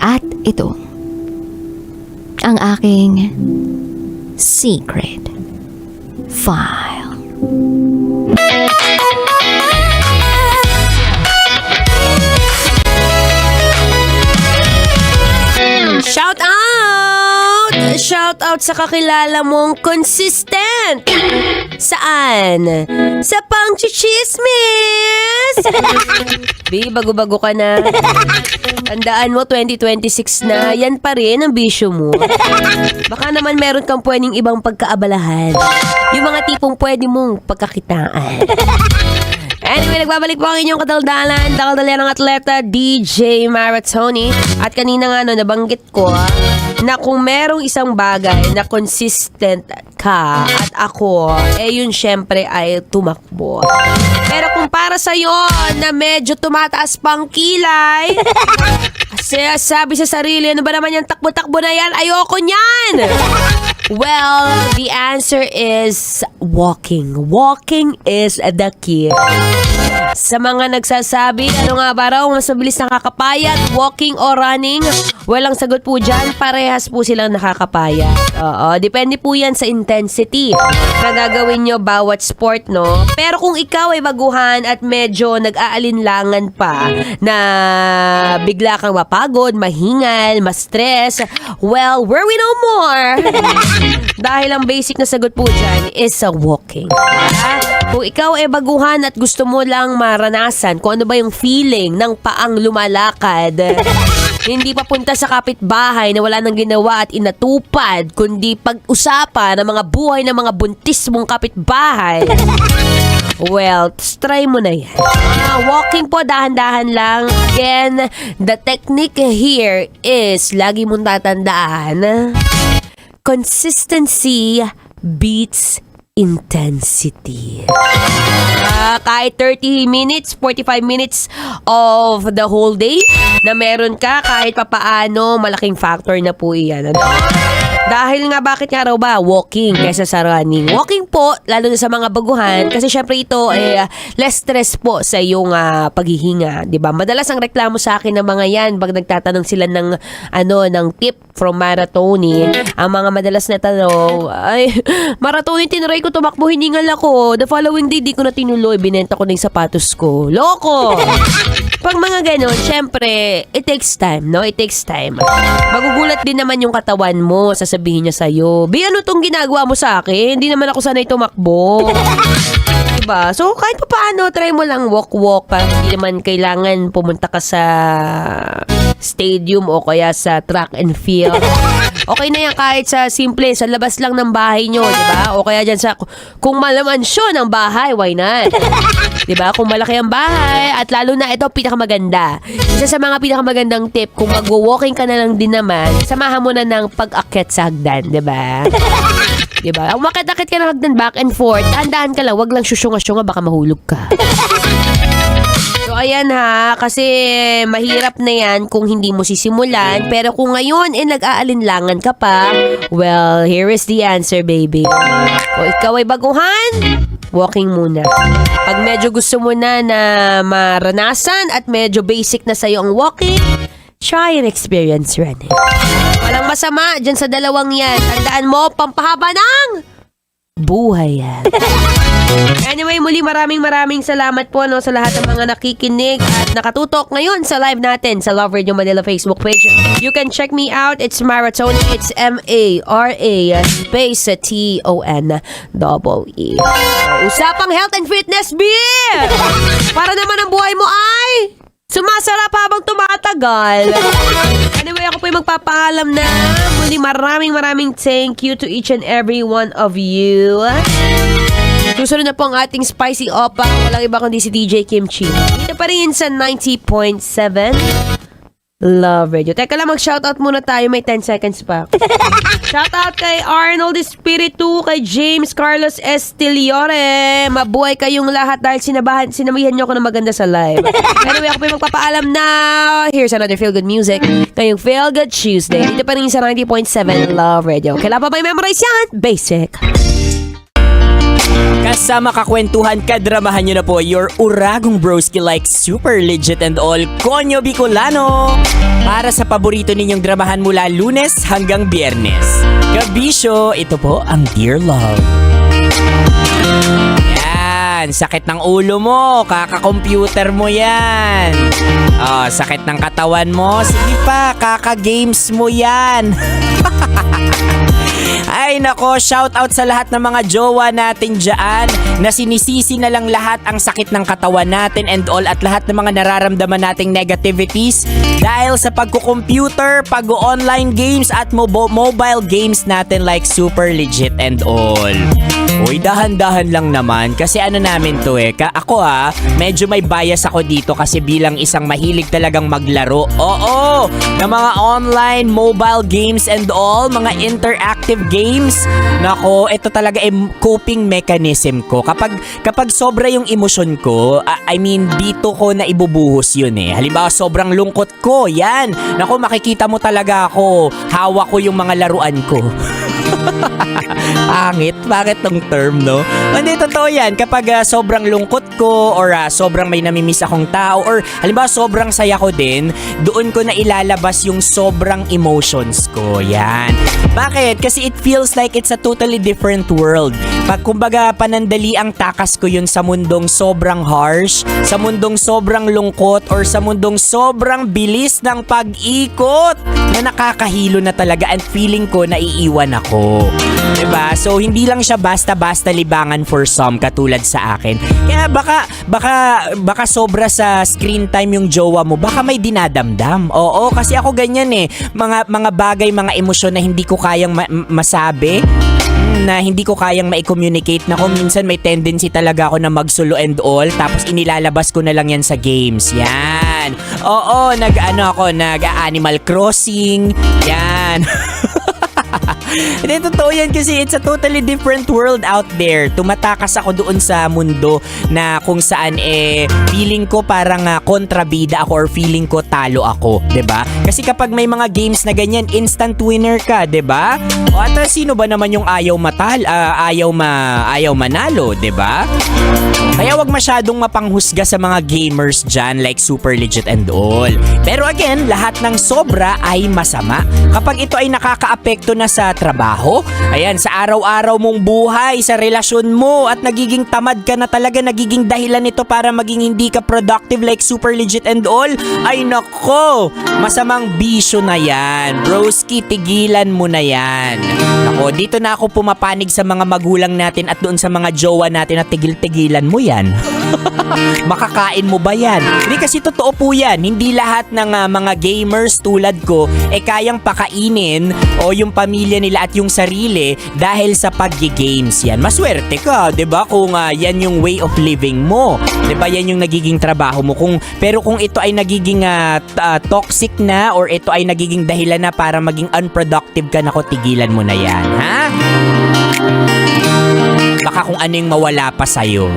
At ito, ang aking secret file. Shout out! Shout out sa kakilala mong consistent! Saan? Sa pang-chichismis! Bi, bago-bago ka na. Tandaan mo, 2026 na, yan pa rin ang bisyo mo. Baka naman meron kang pwedeng ibang pagkaabalahan. Yung mga tipong pwede mong pagkakitaan. Anyway, nagbabalik po ang inyong kadaldalan, ng atleta, DJ Maratoni. At kanina nga nabanggit ko na kung merong isang bagay na consistent ka at ako, yun syempre ay tumakbo. Pero kung para sa'yo na medyo tumataas pang kilay, kasi sabi sa sarili, ano ba naman yung takbo-takbo na yan? Ayoko niyan! Well, the answer is walking. Walking is the key. Sa mga nagsasabi, ano nga ba raw, mas mabilis nakakapayat, walking o running? Walang sagot po dyan, parehas po silang nakakapayat. Oo, depende po yan sa intensity na gagawin nyo bawat sport, no? Pero kung ikaw ay baguhan at medyo nag-aalinlangan pa na bigla kang mapagod, mahingal, ma-stress, well, where we know more? Dahil ang basic na sagot po dyan is walking. Kung ikaw ay baguhan at gusto mo lang maranasan kung ano ba yung feeling ng paang lumalakad, hindi papunta sa kapitbahay na wala nang ginawa at inatupad, kundi pag-usapan ng mga buhay ng mga buntis mong kapitbahay, well, try mo na yan. Walking po, dahan-dahan lang. Again, the technique here is, lagi mong tatandaan, consistency beats intensity. Kahit 30 minutes, 45 minutes of the whole day na meron ka, kahit papaano, malaking factor na po iyan. Dahil nga, bakit nga raw ba walking kaysa sa running? Walking po, lalo na sa mga baguhan, kasi syempre ito less stress po sa iyong paghihinga, 'di ba? Madalas ang reklamo sa akin ng mga 'yan pag nagtatanong sila ng ng tip from Maratoni. Ang mga madalas na tanong, ay, Maratoni, tinry ko tumakbo, hiningal ako. The following day, di ko na tinuloy, binenta ko na yung sapatos ko. Loko! Pag mga ganon, syempre, it takes time, no? It takes time. Magugulat din naman yung katawan mo, sasabihin niya sa'yo, Bi, ano tong ginagawa mo sa akin? Hindi naman ako sanay tumakbo. Diba? So, kahit pa paano, try mo lang walk-walk para hindi naman kailangan pumunta ka sa stadium o kaya sa track and field. Okay na yan kahit sa simple, sa labas lang ng bahay nyo, di ba? O kaya dyan sa, kung malamansyon ang bahay, why not? Di ba? Kung malaki ang bahay, at lalo na ito, pinakamaganda. Isa sa mga pinakamagandang tip, kung mag-walking ka na lang din naman, samahan mo na ng pag-akyat sa hagdan, di ba? Diba? Umakit-akit ka ng hagdan back and forth. Tandaan ka lang, wag lang syusyunga-syunga, baka mahulog ka. So ayan ha, kasi mahirap na yan kung hindi mo sisimulan. Pero kung ngayon nag-aalinlangan ka pa, well, here is the answer, baby. Kung ikaw ay baguhan, walking muna. Pag medyo gusto mo na maranasan at medyo basic na sa'yo ang walking, try and experience running. Walang masama dyan sa dalawang yan. Tandaan mo, pampahaba ng buhay yan. Anyway, muli maraming salamat po sa lahat ng mga nakikinig at nakatutok ngayon sa live natin sa Love Radio Manila Facebook page. You can check me out. It's Maratoni. It's M-A-R-A space T-O-N-E-E. Usapang health and fitness, beer! Para naman ang buhay mo ay sumasarap habang tumatagal. Anyway, ako po yung magpapaalam na muli maraming thank you to each and every one of you. Susunod na po ang ating spicy opa. Walang iba kundi si DJ Kimchi. Dito pa rin sa 90.7 Love Radio. Teka lang, mag-shoutout muna tayo. May 10 seconds pa. Shoutout kay Arnold Espiritu, kay James Carlos Estiliore. Mabuhay kayong lahat dahil sinamahan niyo ako na maganda sa live. Anyway, ako po yung magpapaalam na here's another Feel Good Music. Ngayong Feel Good Tuesday. Dito pa rin sa 90.7 Love Radio. Kailan pa ba memorize yan? Basic. Kasama kakwentuhan, kadramahan nyo na po your uragong broski like Super Legit and All Konyo Bicolano para sa paborito ninyong dramahan mula Lunes hanggang Biyernes. Gabisyo, ito po ang Dear Love. Yan, sakit ng ulo mo, kaka-computer mo yan. Oh, sakit ng katawan mo, sige pa, kaka-games mo yan. Ay nako, shout out sa lahat ng mga jowa natin dyan na sinisisi na lang lahat ang sakit ng katawan natin and all at lahat ng mga nararamdaman nating negativities dahil sa pagko-computer, pag-online games at mobile games natin like Super Legit and all. Uy, dahan-dahan lang naman kasi ano namin to ako medyo may bias ako dito kasi bilang isang mahilig talagang maglaro. Oo, ng mga online mobile games and all, mga interactive games. Nako, ito talaga coping mechanism ko. Kapag sobra yung emosyon ko, dito ko na ibubuhos yun Halimbawa, sobrang lungkot ko, yan. Nako, makikita mo talaga ako. Hawak ko yung mga laruan ko. Pangit? Bakit tong term, no? Hindi, totoo yan. Kapag sobrang lungkot ko or sobrang may namimiss akong tao or halimbawa sobrang saya ko din, doon ko na ilalabas yung sobrang emotions ko. Yan. Bakit? Kasi it feels like it's a totally different world. Pag kumbaga panandali ang takas ko yun sa mundong sobrang harsh, sa mundong sobrang lungkot or sa mundong sobrang bilis ng pag-ikot na nakakahilo na talaga and feeling ko naiiwan ako. Diba? So, hindi lang siya basta-basta libangan for some katulad sa akin. Kaya baka sobra sa screen time yung jowa mo, baka may dinadamdam. Oo, kasi ako ganyan Mga bagay, mga emosyon na hindi ko kayang masabi, na hindi ko kayang ma-communicate na ko. Minsan may tendency talaga ako na magsulo and all, tapos inilalabas ko na lang yan sa games. Yan. Oo, nag-Animal Crossing. Yan. Hindi, totoo yan kasi it's a totally different world out there. Tumatakas ako doon sa mundo na kung saan feeling ko parang kontrabida ako or feeling ko talo ako, 'di ba? Kasi kapag may mga games na ganyan, instant winner ka, 'di ba? O at sino ba naman yung ayaw manalo, 'di ba? Kaya wag masyadong mapanghusga sa mga gamers dyan like Super Legit and all. Pero again, lahat ng sobra ay masama. Kapag ito ay nakakaapekto na sa trabaho? Ayan, sa araw-araw mong buhay, sa relasyon mo at nagiging tamad ka na talaga, nagiging dahilan nito para maging hindi ka productive like super legit and all? Ay nako, masamang bisyo na yan. Broski, tigilan mo na yan. Nako, dito na ako pumapanig sa mga magulang natin at doon sa mga jowa natin at tigil-tigilan mo yan. Makakain mo ba yan? Hindi kasi totoo po yan. Hindi lahat ng mga gamers tulad ko kayang pakainin o yung pamilya nila at yung sarili dahil sa pag-games yan. Maswerte ka, 'di ba? Kung yan yung way of living mo. 'Di ba? Yan yung nagiging trabaho mo. Pero kung ito ay nagiging toxic na or ito ay nagiging dahilan na para maging unproductive ka, nako, tigilan mo na yan, ha? Baka kung ano yung mawala pa sa'yo.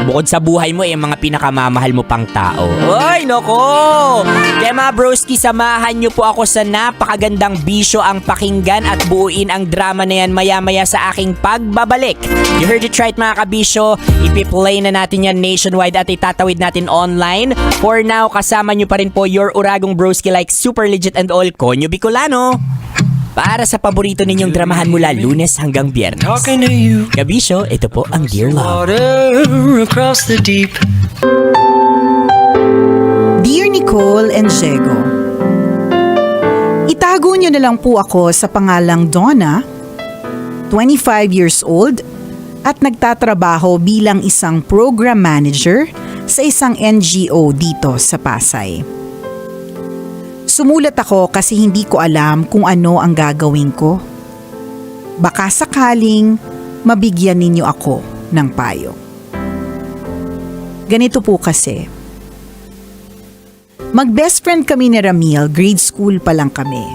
Bukod sa buhay mo, yung mga pinakamamahal mo pang tao. Ay, nako! Kaya mga broski, samahan nyo po ako sa napakagandang bisyo ang pakinggan at buuin ang drama na yan maya-maya sa aking pagbabalik. You heard it right mga kabisyo. Ipi-play na natin yan nationwide at itatawid natin online. For now, kasama nyo pa rin po your uragong broski like super legit and all, Konyo Bicolano. Para sa paborito ninyong dramahan mula Lunes hanggang Biyernes. Talking to you. Kabisyo, ito po ang Dear Love. Water across the deep. Dear Nicole and Diego, itago niyo na lang po ako sa pangalang Donna, 25 years old, at nagtatrabaho bilang isang program manager sa isang NGO dito sa Pasay. Sumulat ako kasi hindi ko alam kung ano ang gagawin ko. Baka sakaling mabigyan ninyo ako ng payo. Ganito po kasi. Mag-best friend kami ni Ramil, grade school pa lang kami.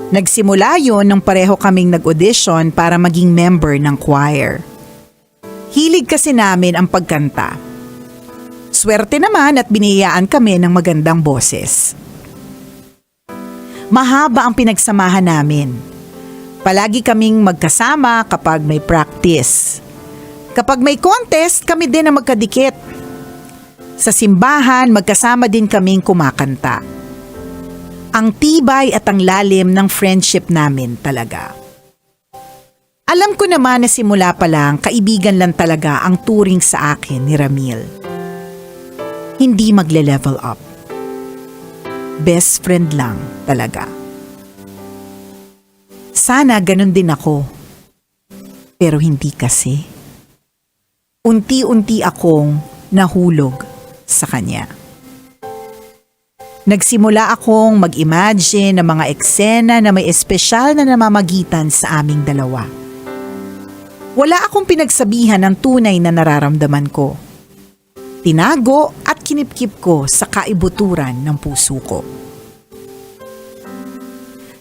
Nagsimula yon nung pareho kaming nag-audition para maging member ng choir. Hilig kasi namin ang pagkanta. Swerte naman at biniyayaan kami ng magandang boses. Mahaba ang pinagsamahan namin. Palagi kaming magkasama kapag may practice. Kapag may contest, kami din ang magkadikit. Sa simbahan, magkasama din kaming kumakanta. Ang tibay at ang lalim ng friendship namin talaga. Alam ko naman na simula pa lang, kaibigan lang talaga ang turing sa akin ni Ramil. Hindi magle-level up. Best friend lang talaga. Sana ganun din ako. Pero hindi kasi. Unti-unti akong nahulog sa kanya. Nagsimula akong mag-imagine ng mga eksena na may espesyal na namamagitan sa aming dalawa. Wala akong pinagsabihan ng tunay na nararamdaman ko. Tinago at kinipkip ko sa kaibuturan ng puso ko.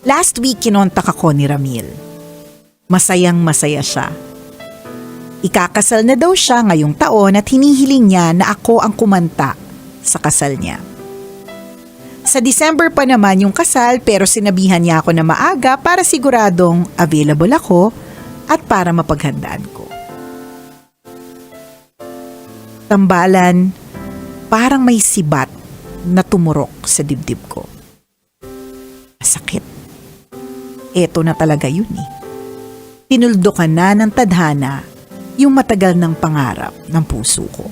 Last week kinontak ako ni Ramil. Masayang masaya siya. Ikakasal na daw siya ngayong taon at hinihiling niya na ako ang kumanta sa kasal niya. Sa December pa naman yung kasal pero sinabihan niya ako na maaga para siguradong available ako at para mapaghandaan ko. Tambalan, parang may sibat na tumurok sa dibdib ko. Masakit. Eto na talaga yun eh. Tinuldukan na ng tadhana yung matagal ng pangarap ng puso ko.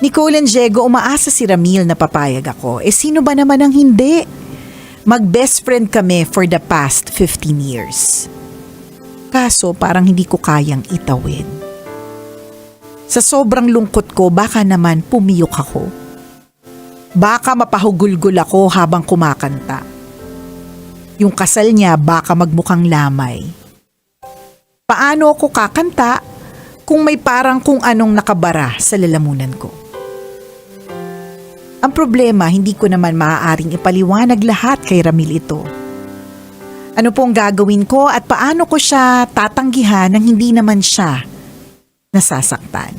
Nicole and Diego, umaasa si Ramil na papayag ako. Sino ba naman ang hindi? Mag-best friend kami for the past 15 years. Kaso parang hindi ko kayang itawid. Sa sobrang lungkot ko, baka naman pumiyok ako. Baka mapahugulgul ako habang kumakanta. Yung kasal niya baka magmukhang lamay. Paano ako kakanta kung may parang kung anong nakabara sa lalamunan ko? Ang problema, hindi ko naman maaaring ipaliwanag lahat kay Ramil ito. Ano pong gagawin ko at paano ko siya tatanggihan nang hindi naman siya nasasaktan?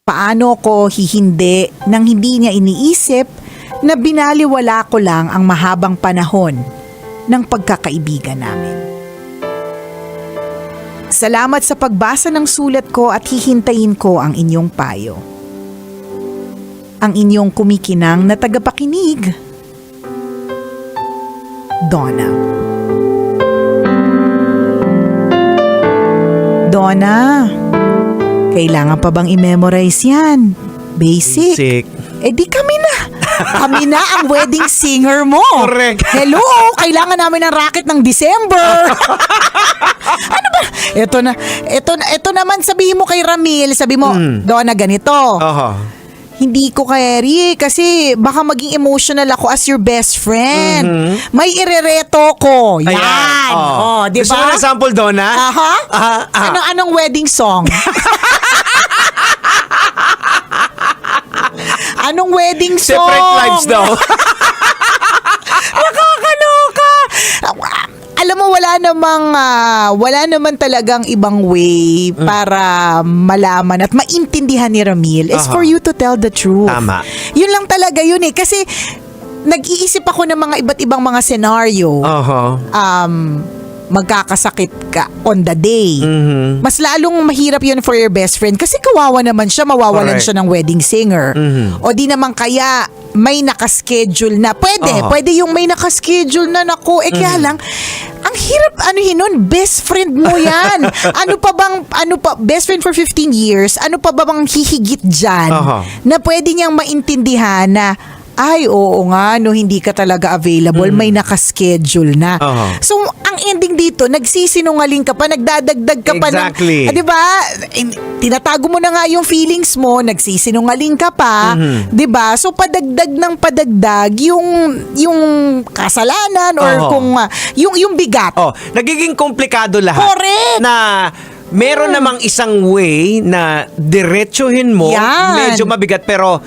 Paano ko hihindi nang hindi niya iniisip na binaliwala ko lang ang mahabang panahon ng pagkakaibigan namin? Salamat sa pagbasa ng sulat ko at hihintayin ko ang inyong payo. Ang inyong kumikinang na tagapakinig, Donna. Donna. Kailangan pa bang i-memorize yan? Basic. Eh di kami na. Kami na ang wedding singer mo. Correct. Hello, kailangan namin ng racket ng December. Ano ba? Ito naman sabihin mo kay Ramil, sabi mo, Donna ganito. Hindi ko carry kasi baka maging emotional ako as your best friend. May irereto ko. Yan. Ayan. Oh, di Gusto mo ba? ng sample, Donna? Aha. Anong wedding song? Anong wedding song? Separate lives daw. Nakakaloka. Alam mo, wala naman talagang ibang way para malaman at maintindihan ni Ramil is for you to tell the truth. Tama. Yun lang talaga yun eh. Kasi nag-iisip ako ng mga iba't ibang mga senaryo. Magkakasakit ka on the day. Mas lalong mahirap yun for your best friend kasi kawawa naman siya, mawawalan Correct. siya ng wedding singer. O di naman kaya may nakaschedule na. Pwede yung may nakaschedule na, naku. Kaya lang, ang hirap nun, best friend mo yan. Best friend for 15 years, ano pa ba bang hihigit dyan na pwede niyang maintindihan na ay, oo nga, no, hindi ka talaga available, may nakaschedule na. So, ang ending dito, nagsisinungaling ka pa, nagdadagdag ka pa Exactly. ng, di ba? Tinatago mo na nga yung feelings mo, nagsisinungaling ka pa, di ba? So, padagdag ng padagdag yung kasalanan or kung, yung bigat. Nagiging komplikado lahat. Correct. Na meron namang isang way na diretsuhin mo, Yan. medyo mabigat pero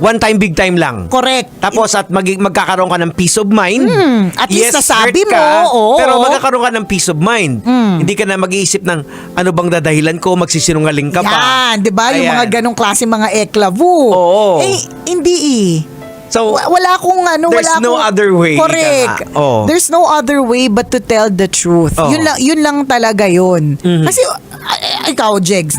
one time, big time lang. Correct. Tapos at magkakaroon ka ng peace of mind. At least hurt nasabi ka, mo, oo. Pero magkakaroon ka ng peace of mind. Hindi ka na mag-iisip ng ano bang dadahilan ko, magsisinungaling ka pa. Yan, di ba? Yung Ayan. mga ganong klase mga eklavu. Oo. Hindi So, wala akong there's no other way. Correct. Ika nga. Oo. There's no other way but to tell the truth. Oo. Yun lang talaga yun. Kasi ikaw, Jegs,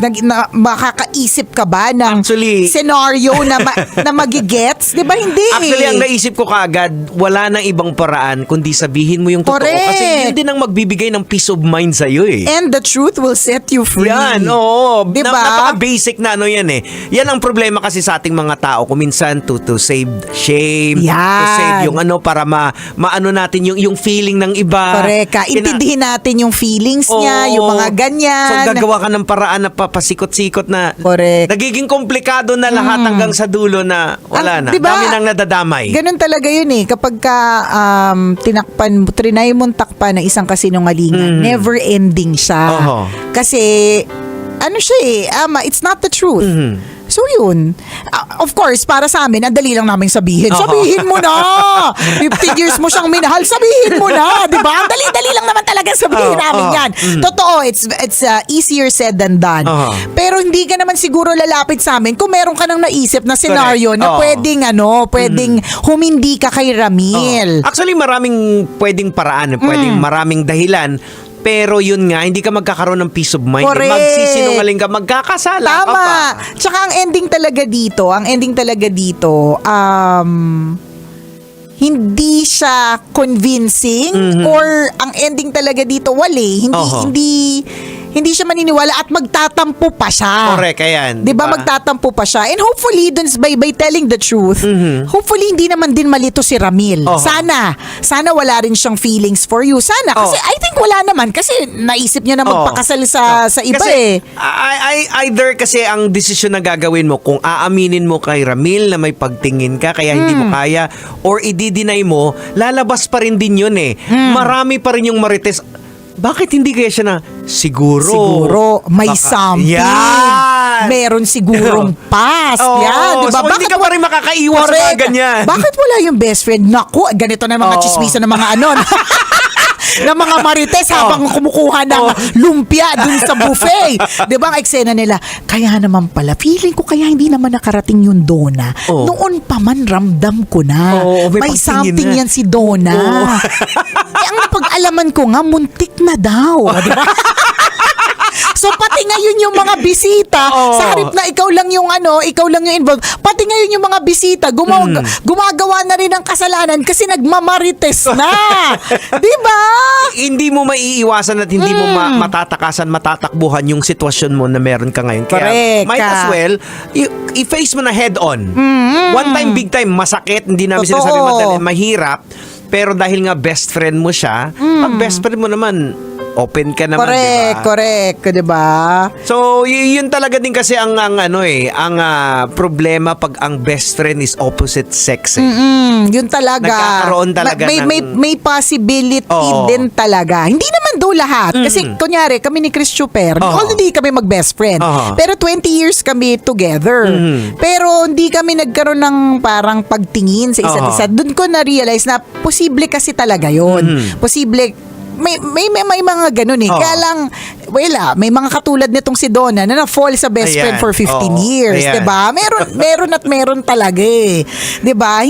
makakaisip ka ba ng Actually- scenario na magigets? Di ba hindi? Actually, ang naisip ko kaagad, wala nang ibang paraan kundi sabihin mo yung totoo. Correct. Kasi yun din ang magbibigay ng peace of mind sa'yo eh. And the truth will set you free. Yan, oo. Diba? Napaka-basic na ano yan eh. Yan ang problema kasi sa ating mga tao. Kung minsan to save shame, to Yan. save yung ano, para maano natin yung feeling ng iba. Correct. Intindihin natin yung feelings niya, Oo. yung mga ganyan. So gagawa ka ng paraan na papasikot-sikot na Correct. nagiging komplikado na lahat hanggang sa dulo na wala na. Diba? Dami nang nadadamay. Ganun talaga yun eh. Kapag ka trinay mong takpan ng isang kasinungalingan, never ending siya. Oho. Kasi, ano siya eh, it's not the truth. So yun. Of course, para sa amin, ang dali lang namin sabihin. Sabihin mo na! 15 years mo siyang minahal, sabihin mo na! Diba? Ang dali-dali lang naman talaga sabihin namin yan. Totoo, it's easier said than done. Pero hindi ka naman siguro lalapit sa amin kung meron ka nang naisip na senaryo na pwedeng humindi ka kay Ramil. Actually, maraming pwedeng paraan, pwedeng maraming dahilan. Pero yun nga, hindi ka magkakaroon ng peace of mind. Correct. Magsisinungaling ka, magkakasala ka pa. Tama. Tsaka ang ending talaga dito, hindi siya convincing or ang ending talaga dito wali. Hindi siya maniniwala at magtatampo pa siya. Correct, ayan. Diba? Magtatampo pa siya. And hopefully, by telling the truth, hopefully hindi naman din malito si Ramil. Sana wala rin siyang feelings for you. Sana. Kasi I think wala naman. Kasi naisip niya na magpakasal sa iba kasi, eh. either kasi ang desisyon na gagawin mo, kung aaminin mo kay Ramil na may pagtingin ka, kaya hindi mo kaya, or i-deny mo, lalabas pa rin din yun eh. Marami pa rin yung marites. Bakit hindi kaya siya na siguro may baka- something. Yan. Meron sigurong past. Yan, diba? So hindi ka pa rin makakaiwas sa mga ganyan. Bakit wala yung best friend? Naku, ganito na yung mga chismisa ng mga ano. ng mga marites habang kumukuha ng lumpia dun sa buffet. Diba ang eksena nila? Kaya naman pala, feeling ko kaya hindi naman nakarating yung Donna. Noon pa man ramdam ko na. pagtingin May something na. yan si Donna. Ang napag-alaman ko nga, muntik na daw. Diba? So pati ngayon yung mga bisita, Oo. sa harip na ikaw lang yung involved, pati ngayon yung mga bisita, gumagawa na rin ng kasalanan kasi nagmamarites na. Di ba? Hindi mo maiiwasan at hindi mo matatakasan, matatakbuhan yung sitwasyon mo na meron ka ngayon. Kaya Correct might ka. as well, i-face mo na head on. One time, big time, masakit. Hindi namin Totoo. sinasabi madali, mahirap. Pero dahil nga best friend mo siya, pag best friend mo naman, open ka naman, di ba? Correct, di ba? So, yun talaga din kasi ang problema pag ang best friend is opposite sex. Yun talaga. Nagkakaroon talaga may possibility Oo. din talaga. Hindi naman do lahat. Kasi kunyari, kami ni Chris Chuper, already kami mag-best friend. Pero 20 years kami together. Pero hindi kami nagkaroon ng parang pagtingin sa isa't isa. Doon ko na-realize na posible kasi talaga yun. Posible may mga ganun eh. Kaya lang, may mga katulad nitong si Donna na na-fall sa best friend for 15 years. Ayan. Diba? Meron talaga eh. Diba?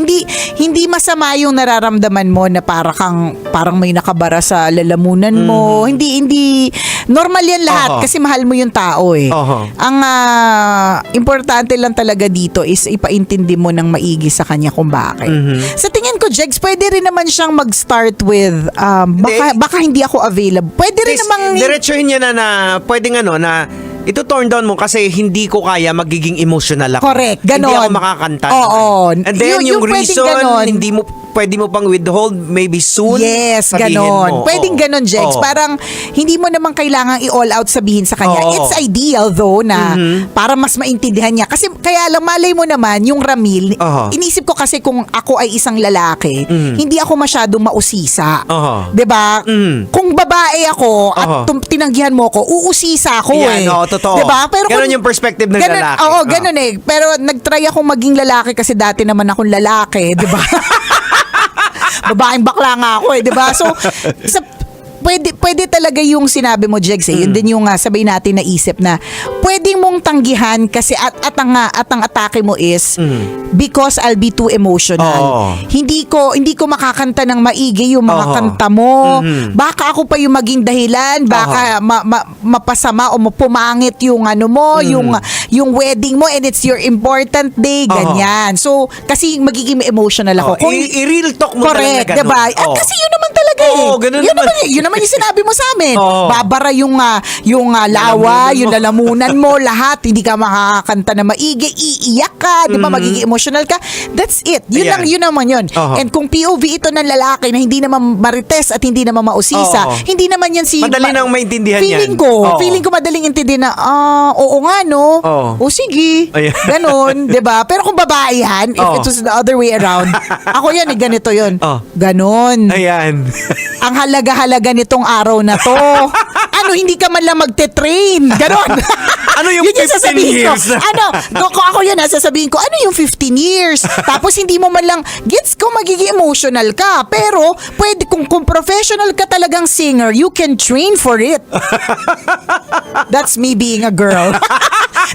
Hindi masama yung nararamdaman mo na parang may nakabara sa lalamunan mo. Hindi normal yan lahat kasi mahal mo yung tao eh. Ang importante lang talaga dito is ipaintindi mo ng maigi sa kanya kung bakit. Sa tingin ko, Jegs, pwede rin naman siyang mag-start with baka hindi ako available. Pwede rin namang diretsuhin niya na pwedeng na ito turn down mo kasi hindi ko kaya magiging emotional ako. Correct, ganon. Hindi ako makakanta. Oo. And then yung pwedeng reason, ganon. hindi mo pwede mo pang withhold maybe soon. Yes, sabihin ganon. mo. Pwedeng ganon, Jegs. Parang hindi mo naman kailangang i-all out sabihin sa kanya. Oo. It's ideal though na para mas maintindihan niya. Kasi kaya lang malay mo naman yung Ramil, inisip ko kasi kung ako ay isang lalaki, hindi ako masyadong mausisa. 'Di ba? Kung babae ako at tinanggihan mo ko, uusisa ako Yan, eh. totoo. 'Di ba? Pero ganon yung perspective ng lalaki. Oo, ganon eh. Pero nagtry akong maging lalaki kasi dati naman akong lalaki, 'di ba? Babaeng bakla nga ako eh, di ba? So, pwede talaga yung sinabi mo, Jegs, eh. Yun din yung sabay natin naisip na pwedeng mong tanggihan kasi at ang atake mo is because I'll be too emotional. Hindi ko makakanta ng maigi yung mga kanta mo. Baka ako pa yung maging dahilan, baka mapasama o pumangit yung yung wedding mo and it's your important day, ganyan. So, kasi magiging emotional ako. I-real talk mo correct, talaga diba? At kasi yun naman talaga eh. ganun Yun naman yung sinabi mo sa amin. Babara yung lawa, yung lalamunan mo, lahat. Hindi ka makakanta na maigi, iiyak ka, di ba? Magiging emotional ka. That's it. Yun naman yun. And kung POV ito ng lalaki na hindi naman marites at hindi naman mausisa, hindi naman yan si... Madali nang maintindihan feeling yan. Feeling ko madaling intindihan na, oo nga no. O sige. Ayan. Ganon, di ba? Pero kung babae yan, if it was the other way around, ako yan ganito yun. Ganon. Ayan. Ang halaga-halaga nitong araw na to. Hindi ka man lang magte-train. Ganon. Ano yung Yun 15 sasabihin years? Ko, kung ako yun, sasabihin ko, ano yung 15 years? Tapos hindi mo man lang, gets ko, magiging emotional ka. Pero, pwede, kung professional ka talagang singer, you can train for it. That's me being a girl.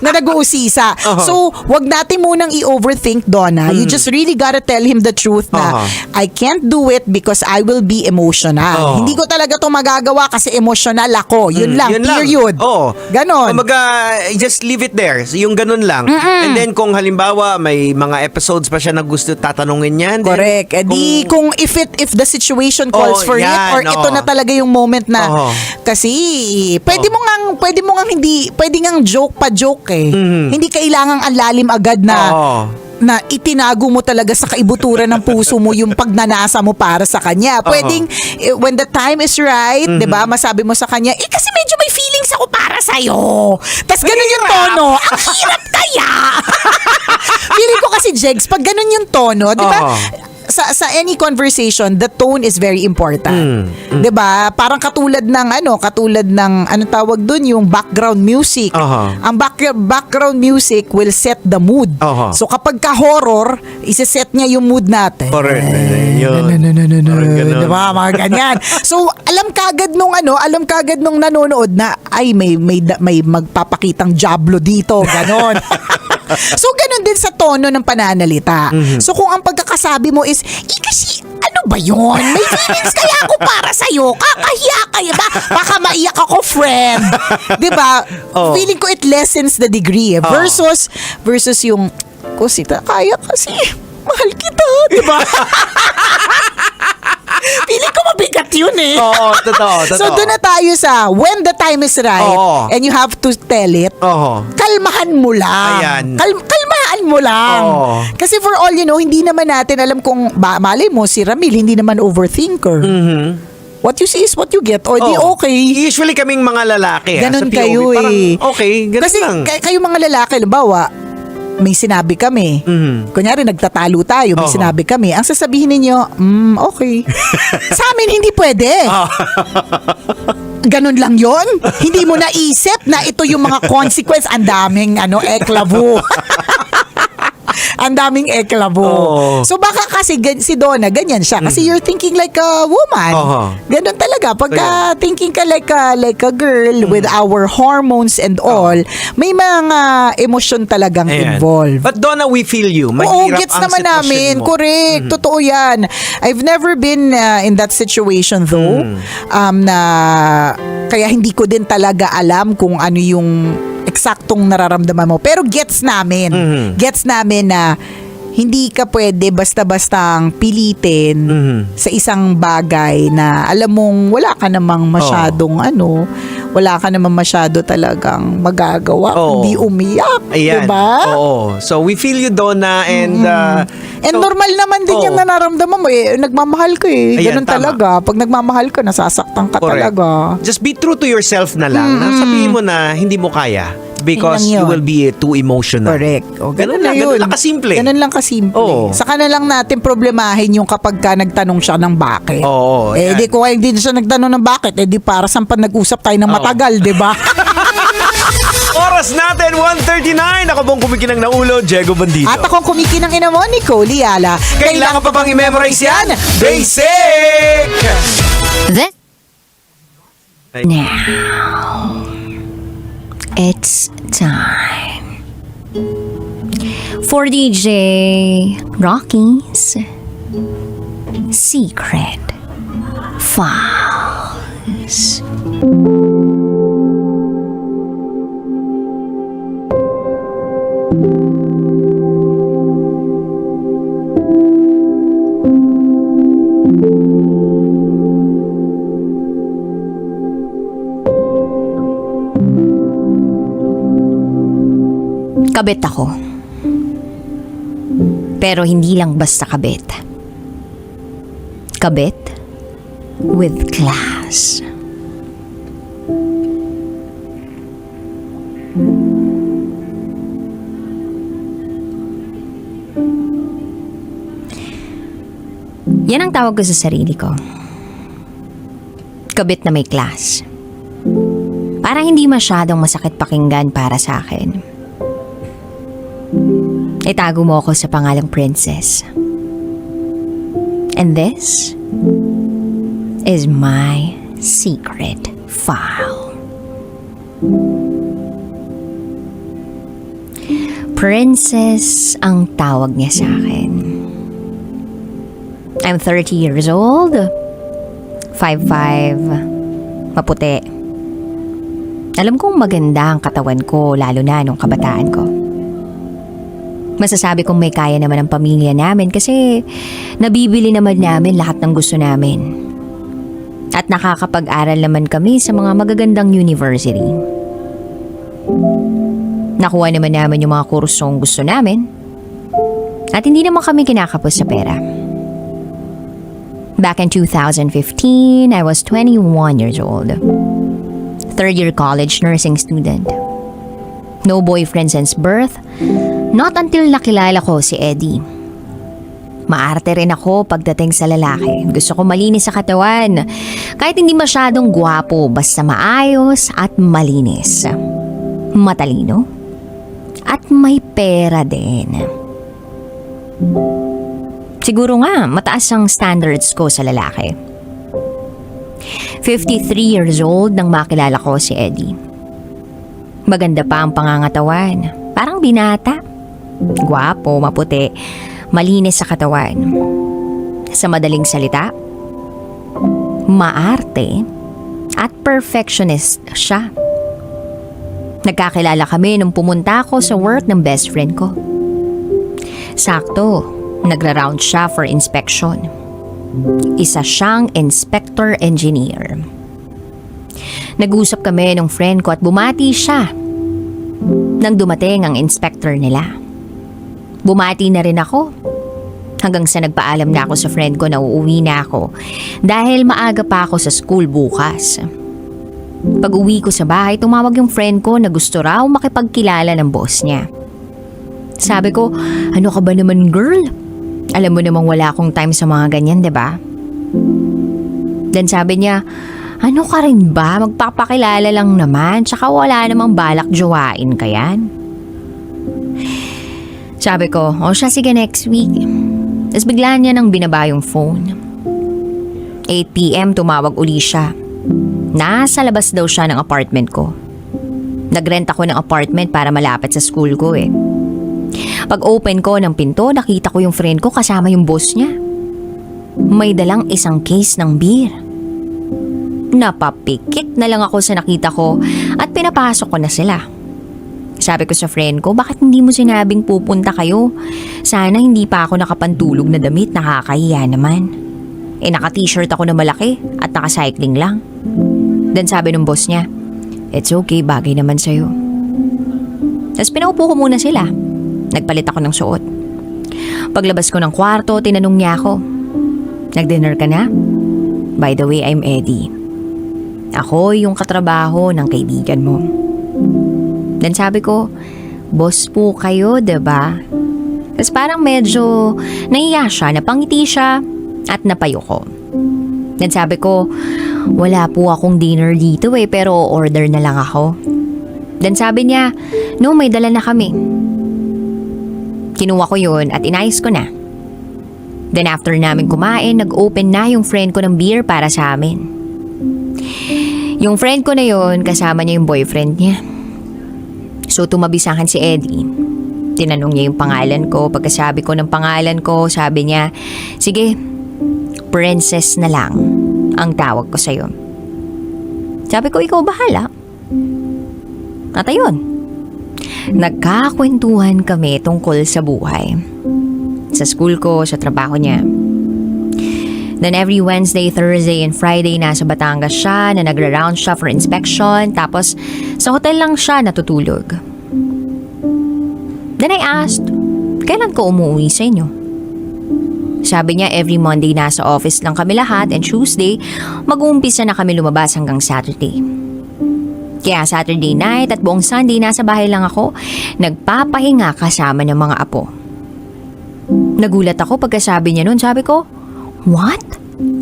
Na nag-uusisa. So, wag natin munang i-overthink, Donna. You just really gotta tell him the truth na I can't do it because I will be emotional. Hindi ko talaga to magagawa kasi emotional ako. Yun lang, period. Ganon. Just leave it there. Yung ganun lang. And then kung halimbawa may mga episodes pa siya na gusto tatanungin niya. Correct. Kung if the situation calls for it or ito na talaga yung moment na kasi pwede mo ngang hindi pwede ngang joke eh. Hindi kailangang ang lalim agad na itinago mo talaga sa kaibuturan ng puso mo yung pagnanasa mo para sa kanya. Pwedeng, when the time is right, diba, masabi mo sa kanya, kasi medyo may feelings ako para sa'yo. Tas ganun yung tono. Ang hirap kaya! Feeling ko kasi, Jegs, pag ganun yung tono, diba, sa any conversation, the tone is very important. 'Di ba? Parang katulad ng ano tawag doon, yung background music. Ang background music will set the mood. So kapag ka horror, ise-set niya yung mood natin. Correct. Di ba? Mga ganyan. So, alam kagad nung nanonood na, ay, may magpapakitang jablo dito. Ganon. So, ganon din sa tono ng pananalita. So, kung ang pagkakasabi mo is, kasi, ano ba yun? May feelings kaya ako para sa'yo. Kakahiya kaya ba? Baka maiyak ako, friend. Diba? Oh. Feeling ko it lessens the degree. Versus yung, Kusita, kaya kasi. Mahal kita. Diba? Feeling ko mabigat yun eh. Oo, totoo. So doon na tayo sa when the time is right Oo. and you have to tell it, Oo. kalmahan mo lang. Ayan. Kalmahan mo lang. Oo. Kasi for all you know, hindi naman natin alam kung, malay mo, si Ramil, hindi naman overthinker. What you see is what you get. O di Oo. okay. Usually kaming mga lalaki. Ganon sa POV, kayo parang, eh. okay, ganun Kasi lang. kayo mga lalaki, halimbawa, may sinabi kami. Kunyari, nagtatalo tayo, may Oo. sinabi kami. Ang sasabihin ninyo, okay. Sa amin, hindi pwede. Ganon lang yon. Hindi mo naisip na ito yung mga consequence. Ang daming eklabo. Ang daming eklabo. Oo. So baka kasi si Donna, ganyan siya. Kasi you're thinking like a woman. Oo. Ganon talaga. Pagka thinking ka like a girl with our hormones and all, may mga emosyon talagang Ayan. involved. But Donna, we feel you. Oo, Mahirap gets ang naman sitwasyon namin. mo. Correct. Totoo yan. I've never been in that situation though. Na kaya hindi ko din talaga alam kung ano yung eksaktong nararamdaman mo. Pero gets namin. Gets namin na hindi ka pwede basta-bastang pilitin sa isang bagay na alam mong wala ka namang masyadong wala ka namang masyado talagang magagawa. Oo. Hindi umiyak. Ayan. Diba? Oo. So we feel you, Donna, and And so- normal naman din Oo. yung nararamdaman mo eh. Nagmamahal ka eh. Ayan, Ganun tama. talaga. Pag nagmamahal ka, nasasaktan ka Correct. talaga. Just be true to yourself na lang. Na sabihin mo na hindi mo kaya because Yun lang you yun. will be too emotional. Correct. O, Ganun lang, ganun lang kasimple. Ganun lang kasimple. Oo. Saka na lang natin problemahin yung kapag ka nagtanong siya ng bakit. Oo, yan. Di ko kaya hindi siya nagtanong ng bakit. Di para saan pa nag-usap tayo ng matagal, di ba? Oras natin, 1:39. Ako pong kumikinang na ulo, Diego Bandido. At akong kumikinang ina mo, Nicole Liala. Kailangan pa bang i-memorize yan? Basic! Then, now, it's time for DJ Rocky's Secret Files. Kabit ako. Pero hindi lang basta kabit. Kabit with class. Yan ang tawag ko sa sarili ko. Kabit na may class. Para hindi masyadong masakit pakinggan para sa akin. Itago mo ako sa pangalang Princess. And this is my secret file. Princess ang tawag niya sa akin. I'm 30 years old, 5'5", maputi. Alam kong maganda ang katawan ko, lalo na nung kabataan ko. Masasabi kong may kaya naman ang pamilya namin kasi nabibili naman namin lahat ng gusto namin. At nakakapag-aral naman kami sa mga magagandang university. Nakuha naman namin yung mga kursong gusto namin. At hindi naman kami kinakapos sa pera. Back in 2015, I was 21 years old. Third-year college nursing student. No boyfriend since birth. Not until nakilala ko si Eddie. Maarte rin ako pagdating sa lalaki. Gusto ko malinis sa katawan. Kahit hindi masyadong gwapo, basta maayos at malinis. Matalino. At may pera din. Siguro nga, mataas ang standards ko sa lalaki. 53 years old nang makilala ko si Eddie. Maganda pa ang pangangatawan. Parang binata. Gwapo, maputi, malinis sa katawan. Sa madaling salita, maarte at perfectionist siya. Nagkakilala kami nung pumunta ako sa work ng best friend ko. Sakto, nagra-round siya for inspection. Isa siyang inspector engineer. Nag-usap kami ng friend ko at bumati siya nang dumating ang inspector nila. Bumati na rin ako hanggang sa nagpaalam na ako sa friend ko na uuwi na ako dahil maaga pa ako sa school bukas. Pag uwi ko sa bahay, tumawag yung friend ko na gusto raw makipagkilala ng boss niya. Sabi ko, ano ka ba naman girl? Alam mo namang wala akong time sa mga ganyan, diba? Then sabi niya, ano ka rin ba? Magpapakilala lang naman, tsaka wala namang balak jowain ka yan. Sabi ko, o siya sige next week. Tapos bigla niya nang binaba yung phone. 8 PM tumawag uli siya. Nasa labas daw siya ng apartment ko. Nagrent ako ng apartment para malapit sa school ko eh. Pag open ko ng pinto, nakita ko yung friend ko kasama yung boss niya. May dalang isang case ng beer. Napapikit na lang ako sa nakita ko at pinapasok ko na sila. Sabi ko sa friend ko, bakit hindi mo sinabing pupunta kayo? Sana hindi pa ako nakapantulog na damit, nakakahiya naman. Naka-t-shirt ako na malaki at naka-cycling lang. Then sabi ng boss niya, it's okay, bagay naman sa'yo. Tapos pinaupo ko muna sila. Nagpalit ako ng suot. Paglabas ko ng kwarto, tinanong niya ako, nag-dinner ka na? By the way, I'm Eddie. Ako yung katrabaho ng kaibigan mo. Then sabi ko, boss po kayo, diba? Tapos parang medyo nahiya siya, napangiti siya at napayo ko. Then sabi ko, wala po akong dinner dito pero order na lang ako. Then sabi niya, no, may dala na kami. Kinuha ko yun at inayos ko na. Then after namin kumain, nag-open na yung friend ko ng beer para sa amin. Yung friend ko na yun, kasama niya yung boyfriend niya. So tumabi sa akin si Eddie. Tinanong niya yung pangalan ko. Pagkasabi ko ng pangalan ko, sabi niya, sige, princess na lang ang tawag ko sa'yo. Sabi ko, ikaw bahala. At ayun, nagkakwentuhan kami tungkol sa buhay. Sa school ko, sa trabaho niya. Then every Wednesday, Thursday, and Friday nasa Batangas siya na nagra-round siya for inspection. Tapos sa hotel lang siya natutulog. Then I asked, kailan ko umuwi sa inyo? Sabi niya every Monday nasa office lang kami lahat and Tuesday mag-uumpisa na kami lumabas hanggang Saturday. Kaya Saturday night at buong Sunday nasa bahay lang ako nagpapahinga kasama ng mga apo. Nagulat ako pagkasabi niya nun. Sabi ko, what?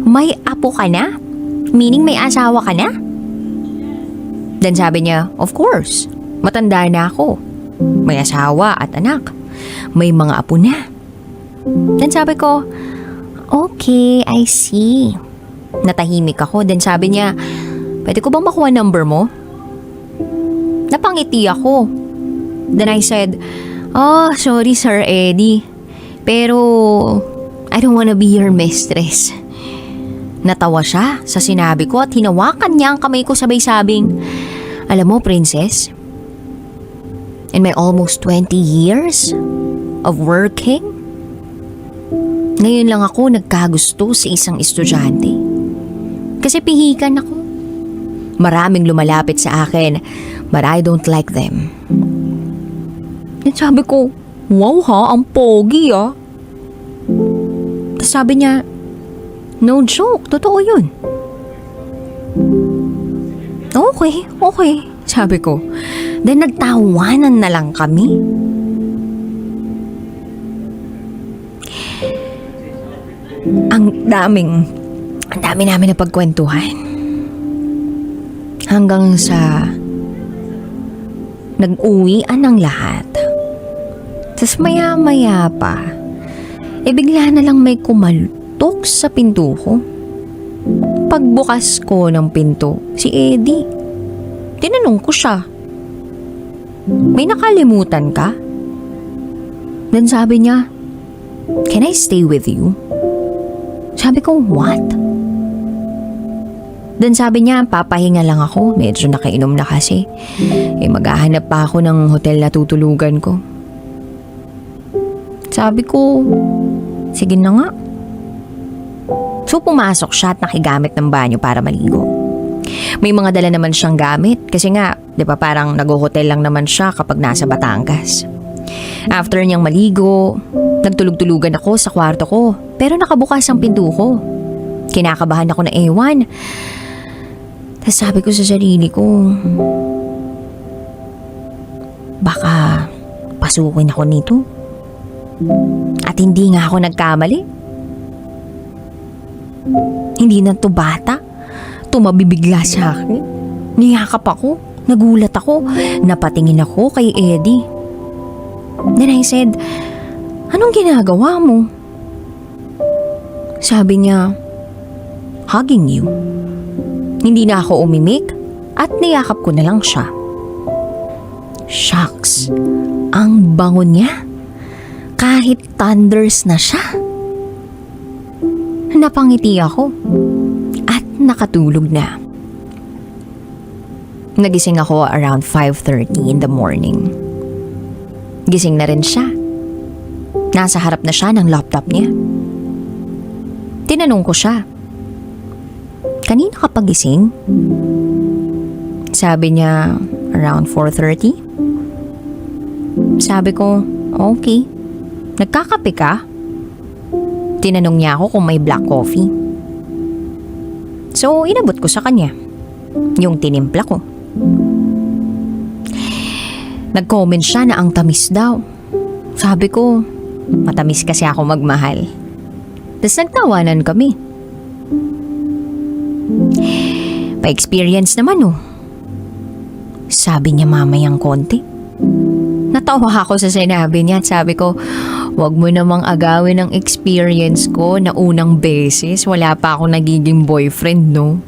May apo ka na? Meaning may asawa ka na? Then sabi niya, of course. Matanda na ako. May asawa at anak. May mga apo na. Then sabi ko, okay, I see. Natahimik ako. Then sabi niya, pwede ko bang makuha number mo? Napangiti ako. Then I said, oh, sorry Sir Eddie. Pero I don't wanna be your mistress. Natawa siya sa sinabi ko at hinawakan niya ang kamay ko sabay sabing, alam mo, princess, in my almost 20 years of working, ngayon lang ako nagkagusto sa isang estudyante. Kasi pihikan ako. Maraming lumalapit sa akin, but I don't like them. At sabi ko, wow ha, ang pogi ah. Tapos sabi niya, no joke, totoo yun. Okay, sabi ko. Then nagtawanan na lang kami. Ang dami namin na pagkwentuhan. Hanggang sa nag-uwian ng lahat. Tapos maya-maya pa, bigla na lang may kumaltok sa pinto ko. Pagbukas ko ng pinto, si Eddie. Tinanong ko siya, may nakalimutan ka? Then sabi niya, can I stay with you? Sabi ko, what? Then sabi niya, papahinga lang ako. Medyo nakainom na kasi. Maghahanap pa ako ng hotel na tutulugan ko. Sabi ko, sige na nga. So pumasok siya at nakigamit ng banyo para maligo. May mga dala naman siyang gamit kasi nga, di ba parang nag-hotel lang naman siya kapag nasa Batangas. After niyang maligo, nagtulog-tulugan ako sa kwarto ko pero nakabukas ang pinto ko. Kinakabahan ako na ewan. Tapos sabi ko sa sarili ko, baka pasukin ako nito. At hindi nga ako nagkamali. Hindi na to bata. Tumabibigla sa akin. Niyakap ako. Nagulat ako. Napatingin ako kay Eddie. Then I said, anong ginagawa mo? Sabi niya, hugging you. Hindi na ako umimik at niyakap ko na lang siya. Shucks, ang bango niya. Kahit thunders na siya. Napangiti ako at nakatulog na. Nagising ako around 5:30 in the morning. Gising na rin siya. Nasa harap na siya ng laptop niya. Tinanong ko siya, kanina ka pagising? Sabi niya, around 4:30. Sabi ko, okay. Nagkakape ka? Tinanong niya ako kung may black coffee. So, inabot ko sa kanya yung tinimpla ko. Nag-comment siya na ang tamis daw. Sabi ko, matamis kasi ako magmahal. Tapos nagtawanan kami. Pa-experience naman oh. Sabi niya mamayang konti. Natawa ako sa sinabi niya at sabi ko, wag mo namang agawin ang experience ko na unang beses. Wala pa ako nagiging boyfriend, no?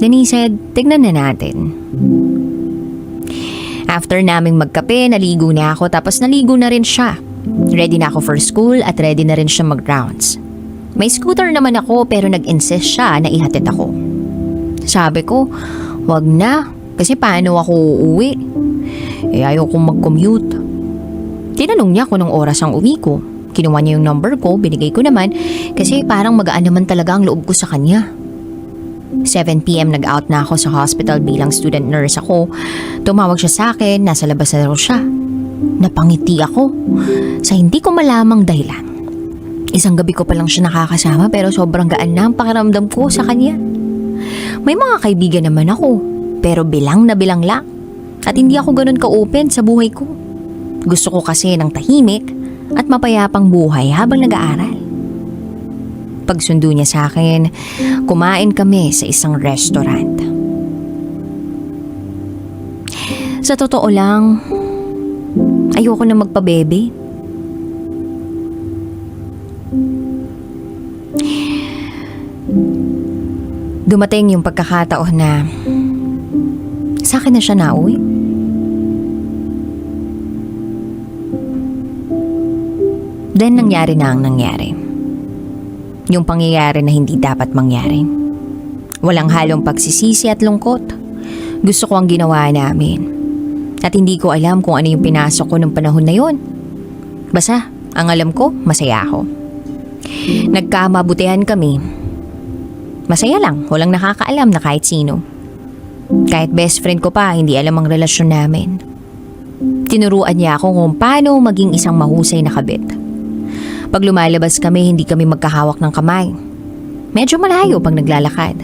Then he said, tignan na natin. After naming magkape, naligo na ako tapos naligo na rin siya. Ready na ako for school at ready na rin siya mag-rounds. May scooter naman ako pero nag-insist siya na ihatid ako. Sabi ko, wag na kasi paano ako uuwi? Ayaw kong mag-commute. Tinanong niya kung anong oras ang uwi ko. Kinuha niya yung number ko, binigay ko naman kasi parang magaan naman talaga ang loob ko sa kanya. 7 PM nag-out na ako sa hospital bilang student nurse ako. Tumawag siya sa akin, nasa labas na raw siya. Napangiti ako sa hindi ko malamang dahilan. Isang gabi ko pa lang siya nakakasama pero sobrang gaan na ang pakiramdam ko sa kanya. May mga kaibigan naman ako pero bilang na bilang lang. At hindi ako ganun ka-open sa buhay ko. Gusto ko kasi ng tahimik at mapayapang buhay habang nag-aaral. Pagsundo niya sa akin, kumain kami sa isang restaurant. Sa totoo lang, ayoko na magpabebe. Dumating yung pagkakataon na sa akin na siya nauwi. Then nangyari na ang nangyari. Yung pangyayari na hindi dapat mangyari. Walang halong pagsisisi at lungkot. Gusto ko ang ginawa namin. At hindi ko alam kung ano yung pinasok ko nung panahon na yon. Basta, ang alam ko, masaya ako. Nagkamabutihan kami. Masaya lang, walang nakakaalam na kahit sino. Kahit best friend ko pa, hindi alam ang relasyon namin. Tinuruan niya ako kung paano maging isang mahusay na kabit. Pag lumalabas kami, hindi kami magkahawak ng kamay. Medyo malayo pag naglalakad.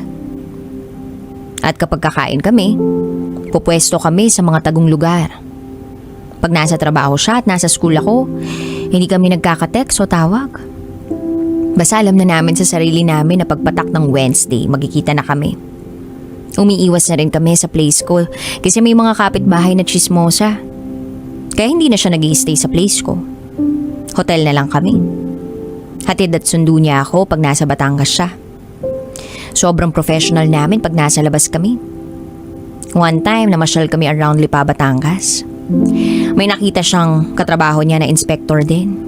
At kapag kakain kami, pupwesto kami sa mga tagong lugar. Pag nasa trabaho siya at nasa school ako, hindi kami nagkakatext o tawag. Basta alam na namin sa sarili namin na pagpatak ng Wednesday, magkikita na kami. Umiiwas na rin kami sa place ko kasi may mga kapitbahay na chismosa. Kaya hindi na siya nag-i-stay sa place ko. Hotel na lang kami. Hatid at sundo niya ako pag nasa Batangas siya. Sobrang professional namin pag nasa labas kami. One time, namasyal kami around Lipa, Batangas. May nakita siyang katrabaho niya na inspector din.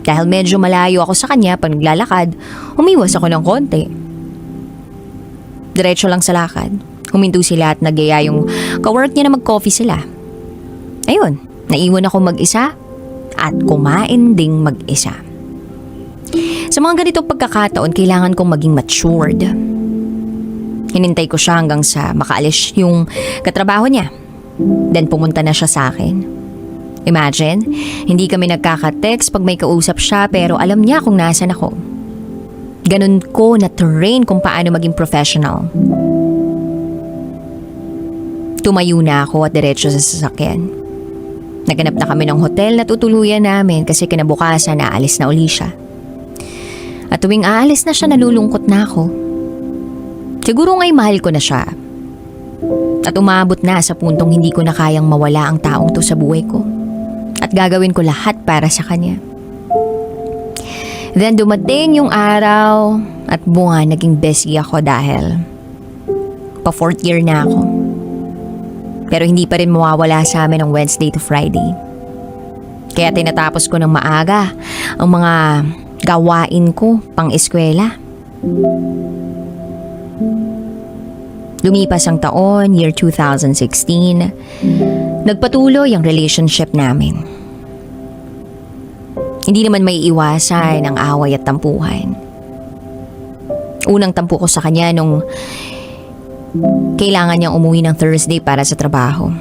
Dahil medyo malayo ako sa kanya pag naglalakad, umiwas ako ng konti. Diretso lang sa lakad. Huminto sila at nagyaya yung kawork niya na mag-coffee sila. Ayun, naiwan ako mag-isa at kumain ding mag-isa. Sa mga ganitong pagkakataon, kailangan kong maging matured. Hinintay ko siya hanggang sa makaalis yung katrabaho niya. Then pumunta na siya sa akin. Imagine, hindi kami nagkaka-text pag may kausap siya pero alam niya kung nasan ako. Ganun ko na-train kung paano maging professional. Tumayo na ako at diretso sa sasakyan. Naghanap na kami ng hotel na tutuluyan namin kasi kinabukasan aalis na uli siya. At tuwing aalis na siya, nalulungkot na ako. Siguro nga'y mahal ko na siya. At umabot na sa puntong hindi ko na kayang mawala ang taong to sa buhay ko. At gagawin ko lahat para sa kanya. Then dumating yung araw at bunga naging busy ako dahil pa 4th year na ako. Pero hindi pa rin mawawala sa amin ang Wednesday to Friday. Kaya tinatapos ko ng maaga ang mga gawain ko pang eskwela. Lumipas ang taon, year 2016. Nagpatuloy ang relationship namin. Hindi naman may iwasan ang away at tampuhan. Unang tampo ko sa kanya nung kailangan niyang umuwi ng Thursday para sa trabaho.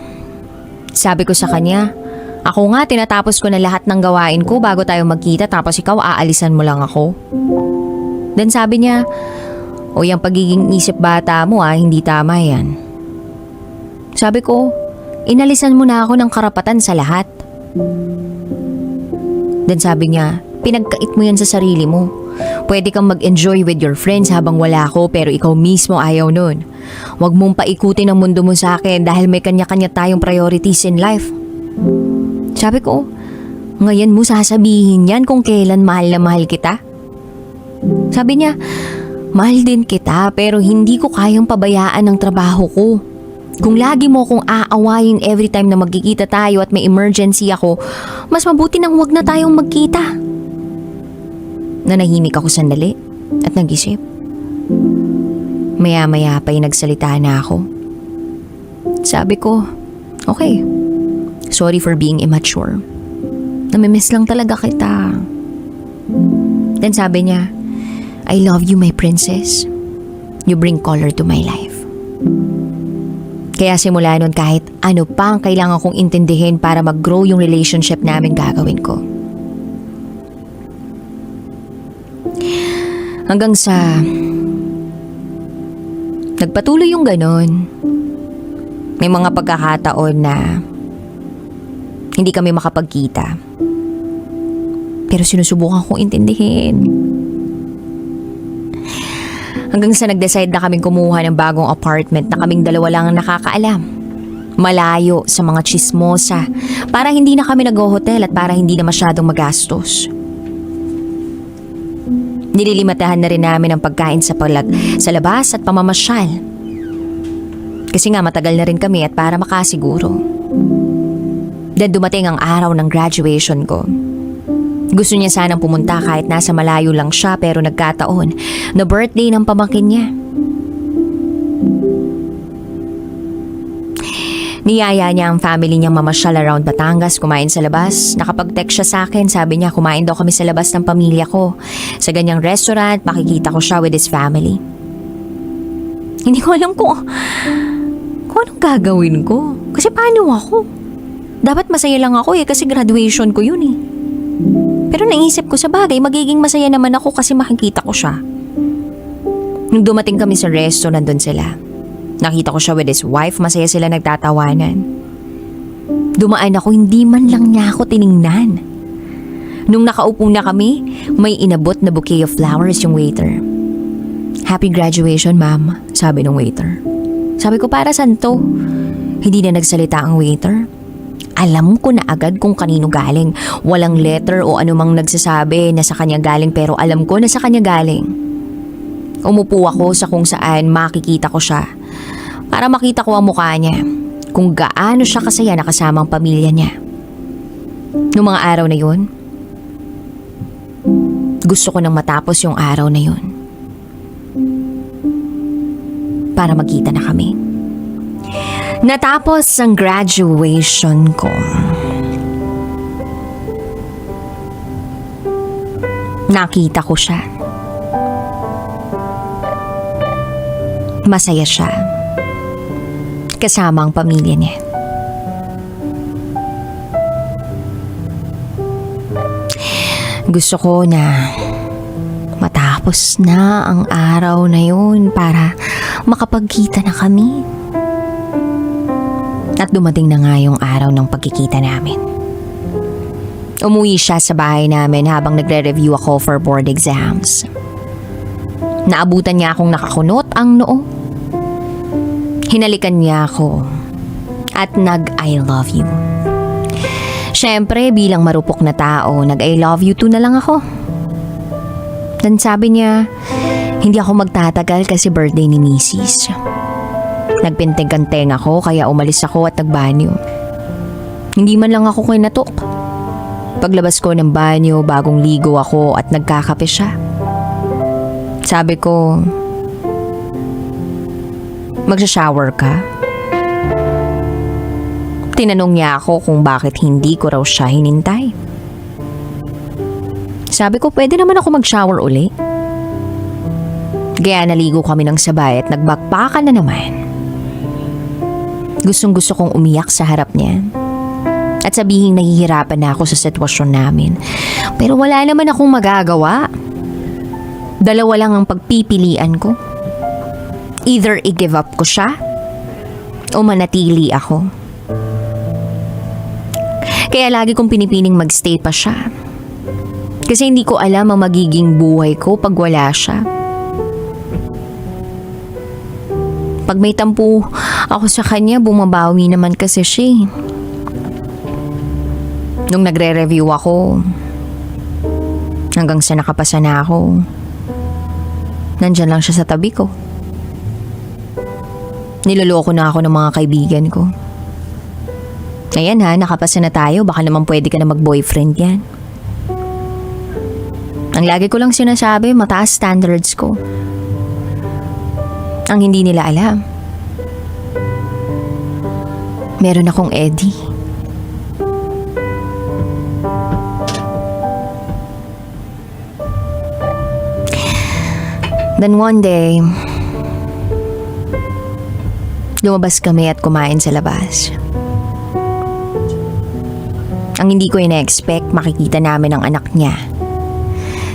Sabi ko sa kanya, ako nga tinatapos ko na lahat ng gawain ko bago tayo magkita tapos ikaw aalisan mo lang ako. Then sabi niya, o yung pagiging isip bata mo hindi tama yan. Sabi ko, inalisan mo na ako ng karapatan sa lahat. Then sabi niya, pinagkait mo yan sa sarili mo. Pwede kang mag-enjoy with your friends habang wala ako pero ikaw mismo ayaw nun. Huwag mong paikutin ang mundo mo sa akin dahil may kanya-kanya tayong priorities in life. Sabi ko, ngayon mo sasabihin yan kung kailan mahal na mahal kita? Sabi niya, mahal din kita pero hindi ko kayang pabayaan ang trabaho ko. Kung lagi mo akong aawayin every time na magkikita tayo at may emergency ako, mas mabuti nang wag na tayong magkita. Nanahimik ako sandali at nag-isip. Maya-maya pa'y nagsalita na ako. Sabi ko, okay, sorry for being immature. Namimiss lang talaga kita. Then sabi niya, I love you, my princess. You bring color to my life. Kaya simula nun kahit ano pa ang kailangan kong intindihin para mag-grow yung relationship namin gagawin ko. Hanggang sa nagpatuloy yung ganon. May mga pagkakataon na hindi kami makapagkita. Pero sinusubukan kong intindihin. Hanggang sa nag-decide na kaming kumuha ng bagong apartment na kaming dalawa lang ang nakakaalam. Malayo sa mga chismosa para hindi na kami nag-hotel at para hindi na masyadong magastos. Nililimatahan na rin namin ang pagkain sa labas at pamamasyal. Kasi nga matagal na rin kami at para makasiguro. Then dumating ang araw ng graduation ko. Gusto niya sanang pumunta kahit nasa malayo lang siya pero nagkataon na birthday ng pamangkin niya. Niyaya niya ang family niyang mamasyal around Batangas, kumain sa labas. Nakapag-text siya sa akin, sabi niya kumain daw kami sa labas ng pamilya ko. Sa ganyang restaurant, makikita ko siya with his family. Hindi ko alam kung anong gagawin ko. Kasi paano ako? Dapat masaya lang ako kasi graduation ko yun . Pero naisip ko sa bagay, magiging masaya naman ako kasi makikita ko siya. Nung dumating kami sa resto, nandun sila. Nakita ko siya with his wife, masaya sila nagtatawanan. Dumaan ako, hindi man lang niya ako tiningnan. Nung nakaupo na kami, may inabot na bouquet of flowers yung waiter. Happy graduation, ma'am, sabi ng waiter. Sabi ko, para saan to? Hindi na nagsalita ang waiter. Alam ko na agad kung kanino galing. Walang letter o anumang nagsasabi na sa kanya galing pero alam ko na sa kanya galing. Umupo ako sa kung saan makikita ko siya para makita ko ang mukha niya, kung gaano siya kasaya na kasama ang pamilya niya. Noong mga araw na yun, Gusto ko nang matapos yung araw na yun. Para magkita na kami. Natapos ang graduation ko. Nakita ko siya. Masaya siya. Kasama ang pamilya niya. Gusto ko na matapos na ang araw na yun para makapagkita na kami. At dumating na nga yung araw ng pagkikita namin. Umuwi siya sa bahay namin habang nagre-review ako for board exams. Naabutan niya akong nakakunot ang noo. Hinalikan niya ako at nag-I love you. Siyempre, bilang marupok na tao, nag-I love you too na lang ako. Dan sabi niya, hindi ako magtatagal kasi birthday ni Mrs. Nagpintig-kanteng ako kaya umalis ako at nagbanyo. Hindi man lang ako kinatok. Paglabas ko ng banyo, bagong ligo ako at nagkakape siya. Sabi ko, magsha-shower ka? Tinanong niya ako kung bakit hindi ko raw siya hinintay. Sabi ko, pwede naman ako mag-shower uli. Kaya naligo kami ng sabay at nagbakbakan na naman. Gustong-gusto kong umiyak sa harap niya. At sabihin nahihirapan na ako sa sitwasyon namin. Pero wala naman akong magagawa. Dalawa lang ang pagpipilian ko. Either i-give up ko siya o manatili ako. Kaya lagi kong pinipiling magstay pa siya. Kasi hindi ko alam ang magiging buhay ko pag wala siya. Pag may tampo ako sa kanya, bumabawi naman kasi siya. Nung nagre-review ako, hanggang sa nakapasa na ako, nandyan lang siya sa tabi ko. Niloloko na ako ng mga kaibigan ko. Ayan ha, nakapasa na tayo, baka naman pwede ka na mag-boyfriend yan. Ang lagi ko lang sinasabi, mataas standards ko. Ang hindi nila alam, meron akong Eddie. Then one day, lumabas kami at kumain sa labas. Ang hindi ko ina-expect, makikita namin ang anak niya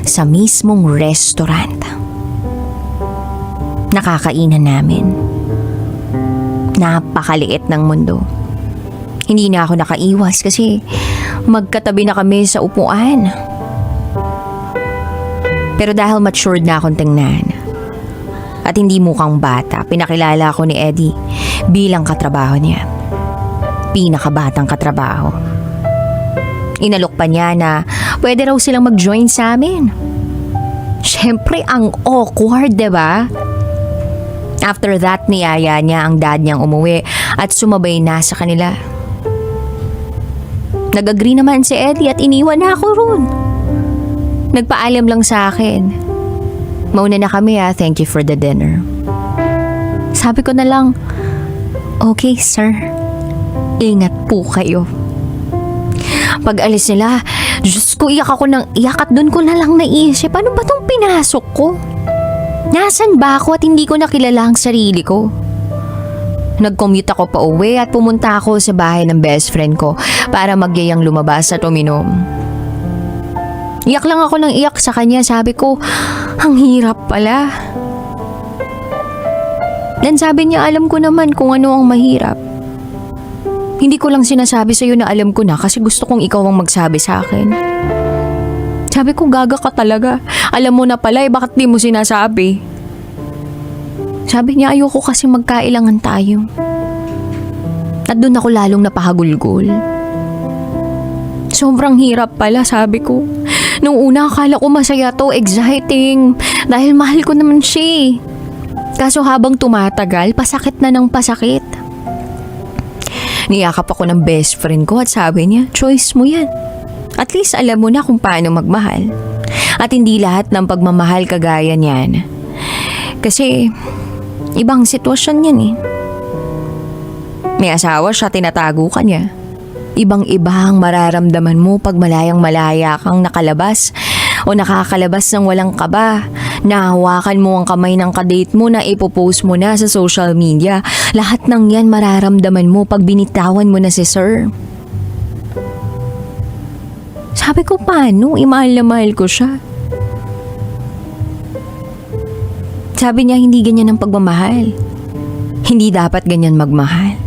sa mismong restaurant. Nakakainan namin. Napakaliit ng mundo. Hindi na ako nakaiwas kasi magkatabi na kami sa upuan. Pero dahil matured na akong tingnan at hindi mukhang bata, pinakilala ako ni Eddie bilang katrabaho niya. Pinakabatang katrabaho. Inalok pa niya na pwede raw silang mag-join sa amin. Siyempre, ang awkward, diba? After that, niyaya niya ang dad niyang umuwi at sumabay na sa kanila. Nag-agree naman si Eddie at iniwan na ako roon. Nagpaalam lang sa akin. Mauna na kami thank you for the dinner. Sabi ko na lang, okay sir, ingat po kayo. Pag alis nila, Diyos ko, iyak ako ng iyak at doon ko na lang naisip, ano ba tong pinasok ko? Nasaan ba ako at hindi ko nakilala ang sarili ko? Nag-commute ako pa uwi at pumunta ako sa bahay ng best friend ko para magyayang lumabas at uminom. Iyak lang ako ng iyak sa kanya, sabi ko, ang hirap pala. Then sabi niya, alam ko naman kung ano ang mahirap. Hindi ko lang sinasabi sa'yo na alam ko na kasi gusto kong ikaw ang magsabi sa akin. Sabi ko, gaga ka talaga. Alam mo na pala, bakit di mo sinasabi? Sabi niya, ayoko kasi magkailangan tayo. At doon ako lalong napahagulgol. Sobrang hirap pala, sabi ko. Nung una, akala ko masaya to, exciting. Dahil mahal ko naman siya. Kaso habang tumatagal, pasakit na ng pasakit. Niyakap ako ng best friend ko at sabi niya, choice mo yan. At least alam mo na kung paano magmahal. At hindi lahat ng pagmamahal kagaya niyan. Kasi, ibang sitwasyon yan eh. May asawa siya, tinatago ka niya. Ibang-iba ang mararamdaman mo pag malayang-malaya kang nakalabas o nakakalabas ng walang kaba. Nahawakan mo ang kamay ng kadate mo na ipopost mo na sa social media. Lahat ng yan mararamdaman mo pag binitawan mo na si Sir. Sabi ko, paano? Imahal na mahal ko siya. Sabi niya, hindi ganyan ang pagmamahal. Hindi dapat ganyan magmahal.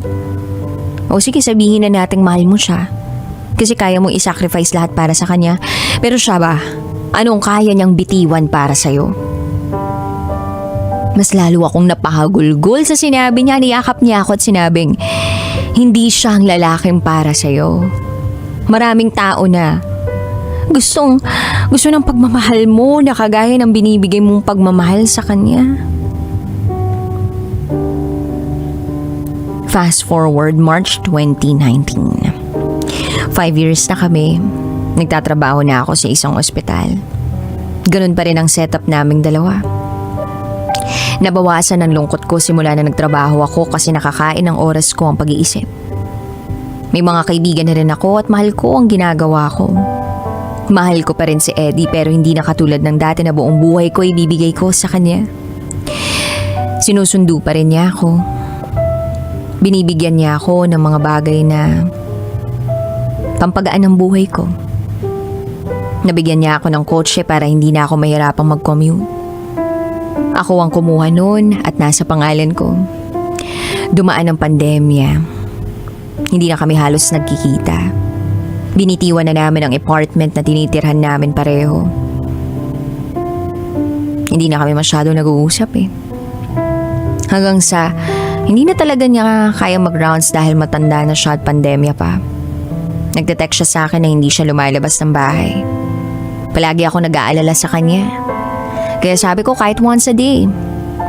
O sige, sabihin na nating mahal mo siya. Kasi kaya mong isacrifice lahat para sa kanya. Pero siya ba? Anong kaya niyang bitiwan para sa'yo? Mas lalo akong napahagulgol sa sinabi niya. Niyakap niya ako at sinabing, hindi siya ang lalaking para sa'yo. Maraming tao na gusto ng pagmamahal mo na kagaya ng binibigay mong pagmamahal sa kanya. Fast forward March 2019. 5 years na kami. Nagtatrabaho na ako sa isang ospital. Ganun pa rin ang setup naming dalawa. Nabawasan ang lungkot ko simula na nagtrabaho ako kasi nakakain ng oras ko ang pag-iisip. May mga kaibigan na rin ako at mahal ko ang ginagawa ko. Mahal ko pa rin si Eddie pero hindi na katulad ng dati na buong buhay ko ibibigay ko sa kanya. Sinusundo pa rin niya ako. Binibigyan niya ako ng mga bagay na pampagaan ng buhay ko. Nabigyan niya ako ng kotse para hindi na ako mahirapang mag-commute. Ako ang kumuha noon at nasa pangalan ko. Dumaan ang pandemya. Hindi na kami halos nagkikita. Binitiwan na namin ang apartment na tinitirhan namin pareho. Hindi na kami masyado nag-uusap eh. Hanggang sa hindi na talaga niya kaya mag-rounds dahil matanda na siya at pandemya pa. Nagte-text siya sa akin na hindi siya lumalabas ng bahay. Palagi ako nag-aalala sa kanya. Kaya sabi ko kahit once a day,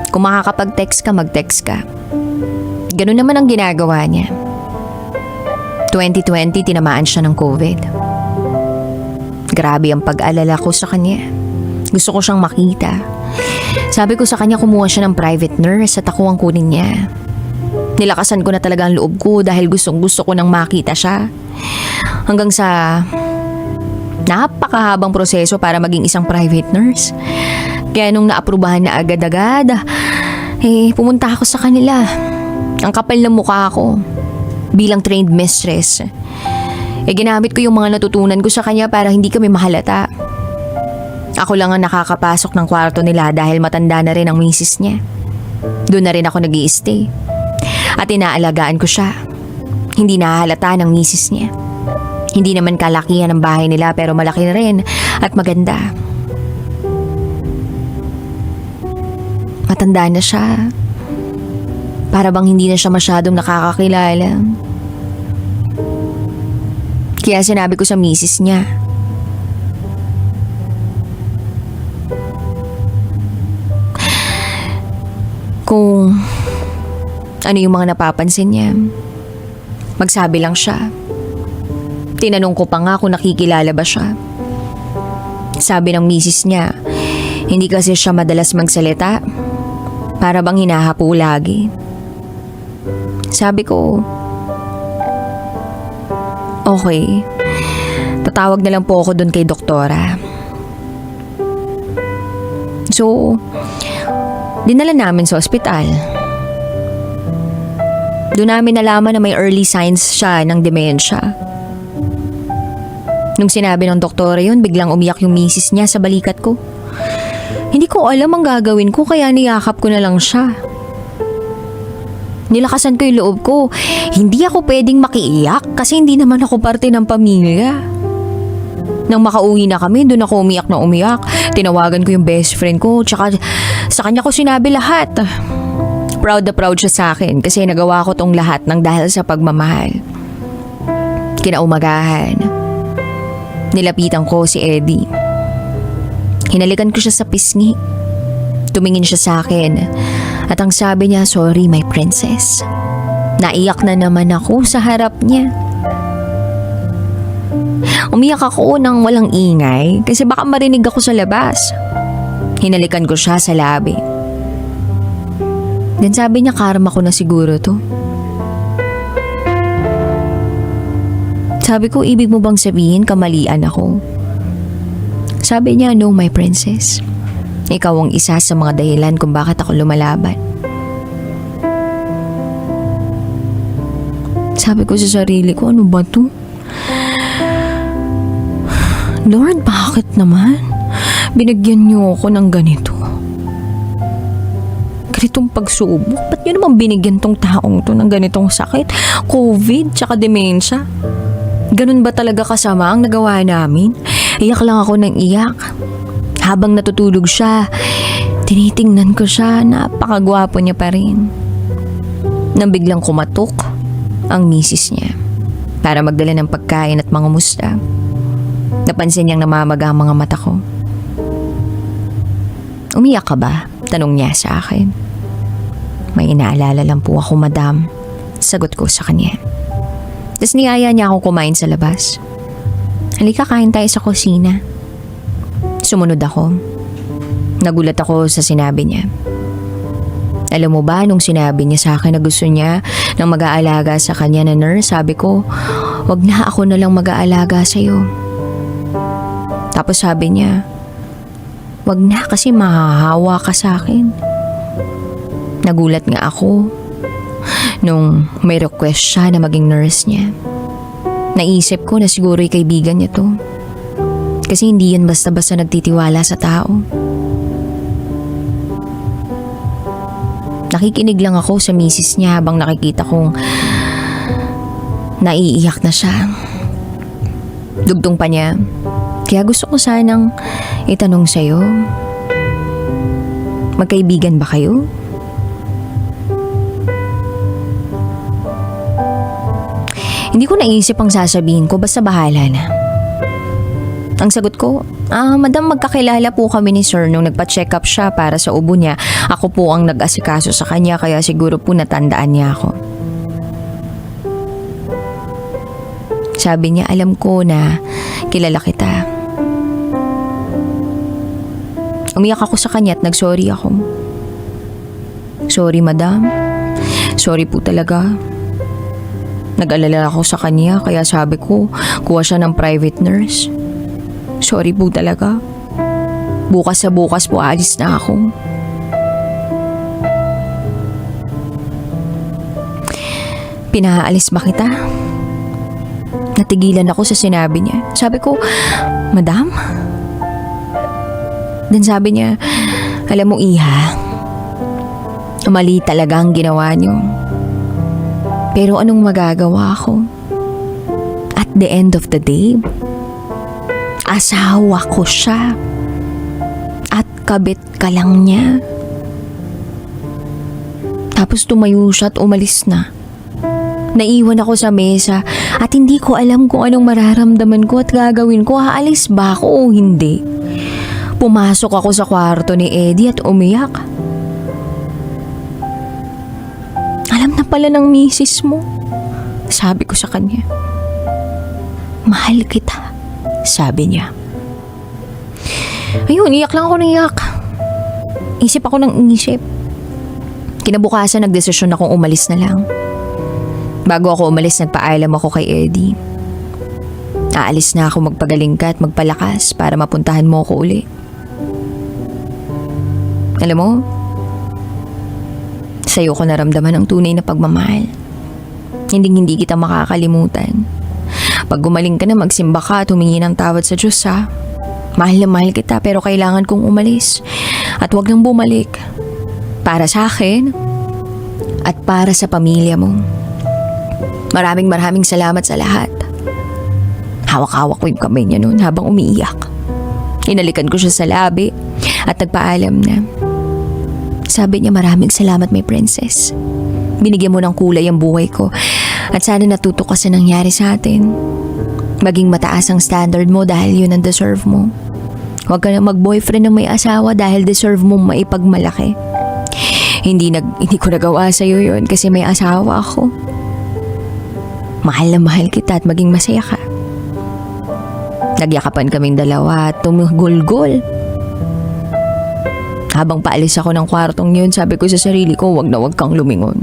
kung makakapag-text ka, mag-text ka. Ganun naman ang ginagawa niya. 2020, tinamaan siya ng COVID. Grabe ang pag-alala ko sa kanya. Gusto ko siyang makita. Sabi ko sa kanya kumuha siya ng private nurse at ako ang kunin niya. Nilakasan ko na talaga ang loob ko dahil gustong-gusto ko nang makita siya. Hanggang sa napakahabang proseso para maging isang private nurse. Kaya nung naaprubahan na agad-agad, pumunta ako sa kanila. Ang kapal ng mukha ko bilang trained mistress. Ginamit ko yung mga natutunan ko sa kanya para hindi kami mahalata. Ako lang ang nakakapasok ng kwarto nila dahil matanda na rin ang misis niya. Doon na rin ako nag-i-stay. At inaalagaan ko siya. Hindi nahalata ng misis niya. Hindi naman kalakihan ang bahay nila pero malaki na rin at maganda. Matanda na siya. Para bang hindi na siya masyadong nakakakilala. Kaya sinabi ko sa misis niya, kung ano yung mga napapansin niya, magsabi lang siya. Tinanong ko pa nga kung nakikilala ba siya. Sabi ng misis niya, hindi kasi siya madalas magsalita. Para bang hinahapo lagi. Sabi ko, okay. Tatawag na lang po ako doon kay doktora. So, dinala namin sa ospital. Doon namin nalaman na may early signs siya ng demensya. Nung sinabi ng doktora yun, biglang umiyak yung misis niya sa balikat ko. Hindi ko alam ang gagawin ko kaya niyakap ko na lang siya. Nilakasan ko yung loob ko. Hindi ako pwedeng makiiyak kasi hindi naman ako parte ng pamilya. Nang makauwi na kami, doon ako umiyak na umiyak. Tinawagan ko yung best friend ko, tsaka sa kanya ko sinabi lahat. Proud na proud siya sa akin kasi nagawa ko tong lahat ng dahil sa pagmamahal. Kinaumagahan, nilapitan ko si Eddie. Hinalikan ko siya sa pisngi. Tumingin siya sa akin at ang sabi niya, sorry my princess. Naiyak na naman ako sa harap niya. Umiyak ako nang walang ingay kasi baka marinig ako sa labas. Hinalikan ko siya sa labi. Then sabi niya karma ko na siguro to. Sabi ko, ibig mo bang sabihin kamalian ako? Sabi niya, no my princess. Ikaw ang isa sa mga dahilan kung bakit ako lumalaban. Sabi ko sa sarili ko, ano ba to? Lord, bakit naman? Binigyan niyo ako ng ganito. Ganitong pagsubok. Ba't niyo naman binigyan tong taong to ng ganitong sakit? COVID, tsaka demensya. Ganun ba talaga kasama ang nagawa namin? Iyak lang ako ng iyak. Habang natutulog siya, tinitingnan ko siya, napakagwapo niya pa rin. Nang biglang kumatok ang misis niya para magdala ng pagkain at mga musta. Napansin niyang namamaga ang mga mata ko. Umiyak ka ba? Tanong niya sa akin. May inaalala lang po ako, madam. Sagot ko sa kanya. Tapos niyaya niya akong kumain sa labas. Halika, kain tayo sa kusina. Sumunod ako. Nagulat ako sa sinabi niya. Alam mo ba, nung sinabi niya sa akin na gusto niya ng mag-aalaga sa kanya na nurse, sabi ko, wag na, ako na lang mag-aalaga sa'yo. Tapos sabi niya, wag na kasi mahahawa ka sa akin. Nagulat nga ako nung may request siya na maging nurse niya. Naisip ko na siguro'y kaibigan niya to. Kasi hindi yan basta-basta nagtitiwala sa tao. Nakikinig lang ako sa misis niya habang nakikita kong naiiyak na siya. Dugtong pa niya. Kaya gusto ko sanang itanong sa'yo, magkaibigan ba kayo? Hindi ko naisip ang sasabihin ko, basta bahala na. Ang sagot ko, madam, magkakilala po kami ni sir nung nagpa-check up siya para sa ubo niya. Ako po ang nag-asikaso sa kanya kaya siguro po natandaan niya ako. Sabi niya, alam ko na kilala kita. Umiyak ako sa kanya at nagsorry ako. Sorry, madam. Sorry po talaga. Nag-alala ako sa kanya kaya sabi ko, kuha siya ng private nurse. Sorry po talaga. Bukas sa bukas po alis na ako. Pinaalis ba kita? Natigilan ako sa sinabi niya. Sabi ko, madam? Then sabi niya, alam mo iha, mali talaga ang ginawa niyo. Pero anong magagawa ko? At the end of the day, asawa ko siya. At kabit ka lang niya. Tapos tumayo siya at umalis na. Naiwan ako sa mesa at hindi ko alam kung anong mararamdaman ko at gagawin ko. Aalis ba ako o hindi? Pumasok ako sa kwarto ni Eddie at umiyak. Alam na pala ng misis mo. Sabi ko sa kanya. Mahal kita. Sabi niya. Ayun, iyak lang ako ng iyak. Isip ako ng isip. Kinabukasan nagdesisyon akong umalis na lang. Bago ako umalis, nagpaalam ako kay Eddie. Aalis na ako, magpagaling ka at magpalakas para mapuntahan mo ako uli. Alam mo, sa'yo ko naramdaman ang tunay na pagmamahal. Hindi kita makakalimutan. Pag gumaling ka na, magsimba ka at humingi ng tawad sa Diyos, ha? Mahal na mahal kita pero kailangan kong umalis. At huwag nang bumalik. Para sa akin at para sa pamilya mo. Maraming salamat sa lahat. Hawak-hawak ko yung kamay niya noon habang umiiyak. Inalikan ko siya sa labi at nagpaalam na. Sabi niya, maraming salamat, my princess. Binigyan mo ng kulay ang buhay ko at sana natuto ka sa nangyari sa atin. Maging mataas ang standard mo dahil yun ang deserve mo. Huwag ka na mag-boyfriend ng may asawa dahil deserve mo maipagmalaki. Hindi ko nagawa sa'yo yun kasi may asawa ako. Mahal na mahal kita at maging masaya ka. Nagyakapan kaming dalawa at tumugulgol. Habang paalis ako ng kwartong yun, sabi ko sa sarili ko, wag na wag kang lumingon.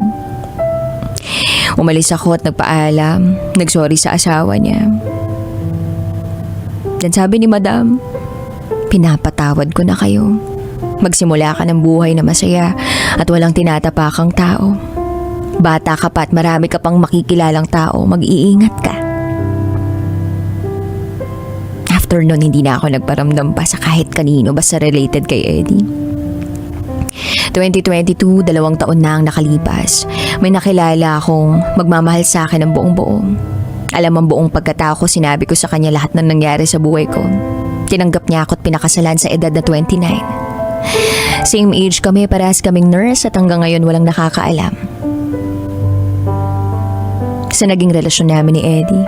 Umalis ako at nagpaalam, nagsorry sa asawa niya. Dan sabi ni Madam, pinapatawad ko na kayo. Magsimula ka ng buhay na masaya at walang tinatapakang tao. Bata ka pa at marami ka pang makikilalang tao, mag-iingat ka. After nun, hindi na ako nagparamdam pa sa kahit kanino basta related kay Eddie. 2022, 2 taon na ang nakalipas. May nakilala akong magmamahal sa akin ng buong-buo. Alam ang buong pagkatao ko, sinabi ko sa kanya lahat ng nangyari sa buhay ko. Tinanggap niya ako at pinakasalan sa edad na 29. Same age kami, parehas kaming nurse at hanggang ngayon walang nakakaalam sa naging relasyon namin ni Eddie.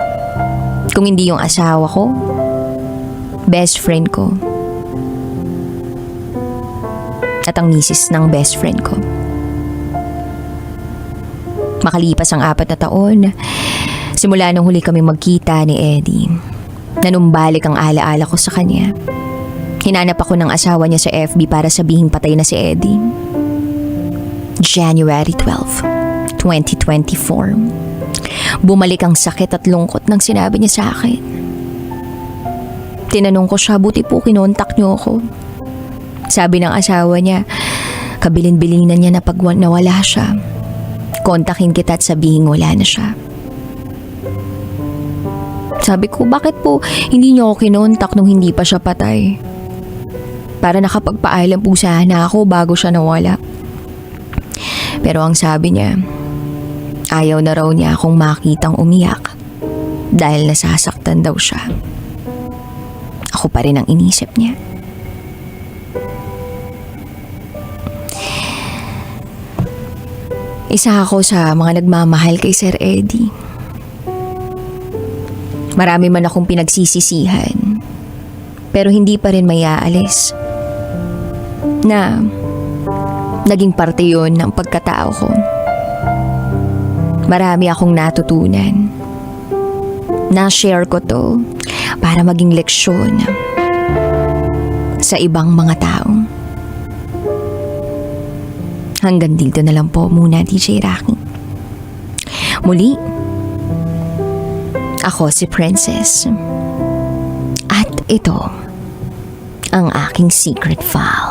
Kung hindi yung asawa ko, best friend ko, at ang misis ng best friend ko. Makalipas ang 4 na taon, simula nung huli kami magkita ni Eddie, nanumbalik ang alaala ko sa kanya. Hinanap ako ng asawa niya sa FB para sabihing patay na si Eddie. January 12, 2024. Bumalik ang sakit at lungkot ng sinabi niya sa akin. Tinanong ko siya, buti po kinontak niyo ako. Sabi ng asawa niya, kabilin-bilinan niya na pag nawala siya, kontakin kita at sabihin wala na siya. Sabi ko, bakit po hindi niyo ako kinontak nung hindi pa siya patay? Para nakapagpaalam po sana ako bago siya nawala. Pero ang sabi niya, ayaw na raw niya akong makitang umiyak dahil nasasaktan daw siya. Ako pa rin ang inisip niya. Isa ako sa mga nagmamahal kay Sir Eddie. Marami man akong pinagsisisihan, pero hindi pa rin may aalis na naging parte yun ng pagkatao ko. Marami akong natutunan. Na-share ko to para maging leksyon sa ibang mga tao. Hanggang dito na lang po muna, DJ Rocky. Muli, ako si Princess. At ito ang aking secret file.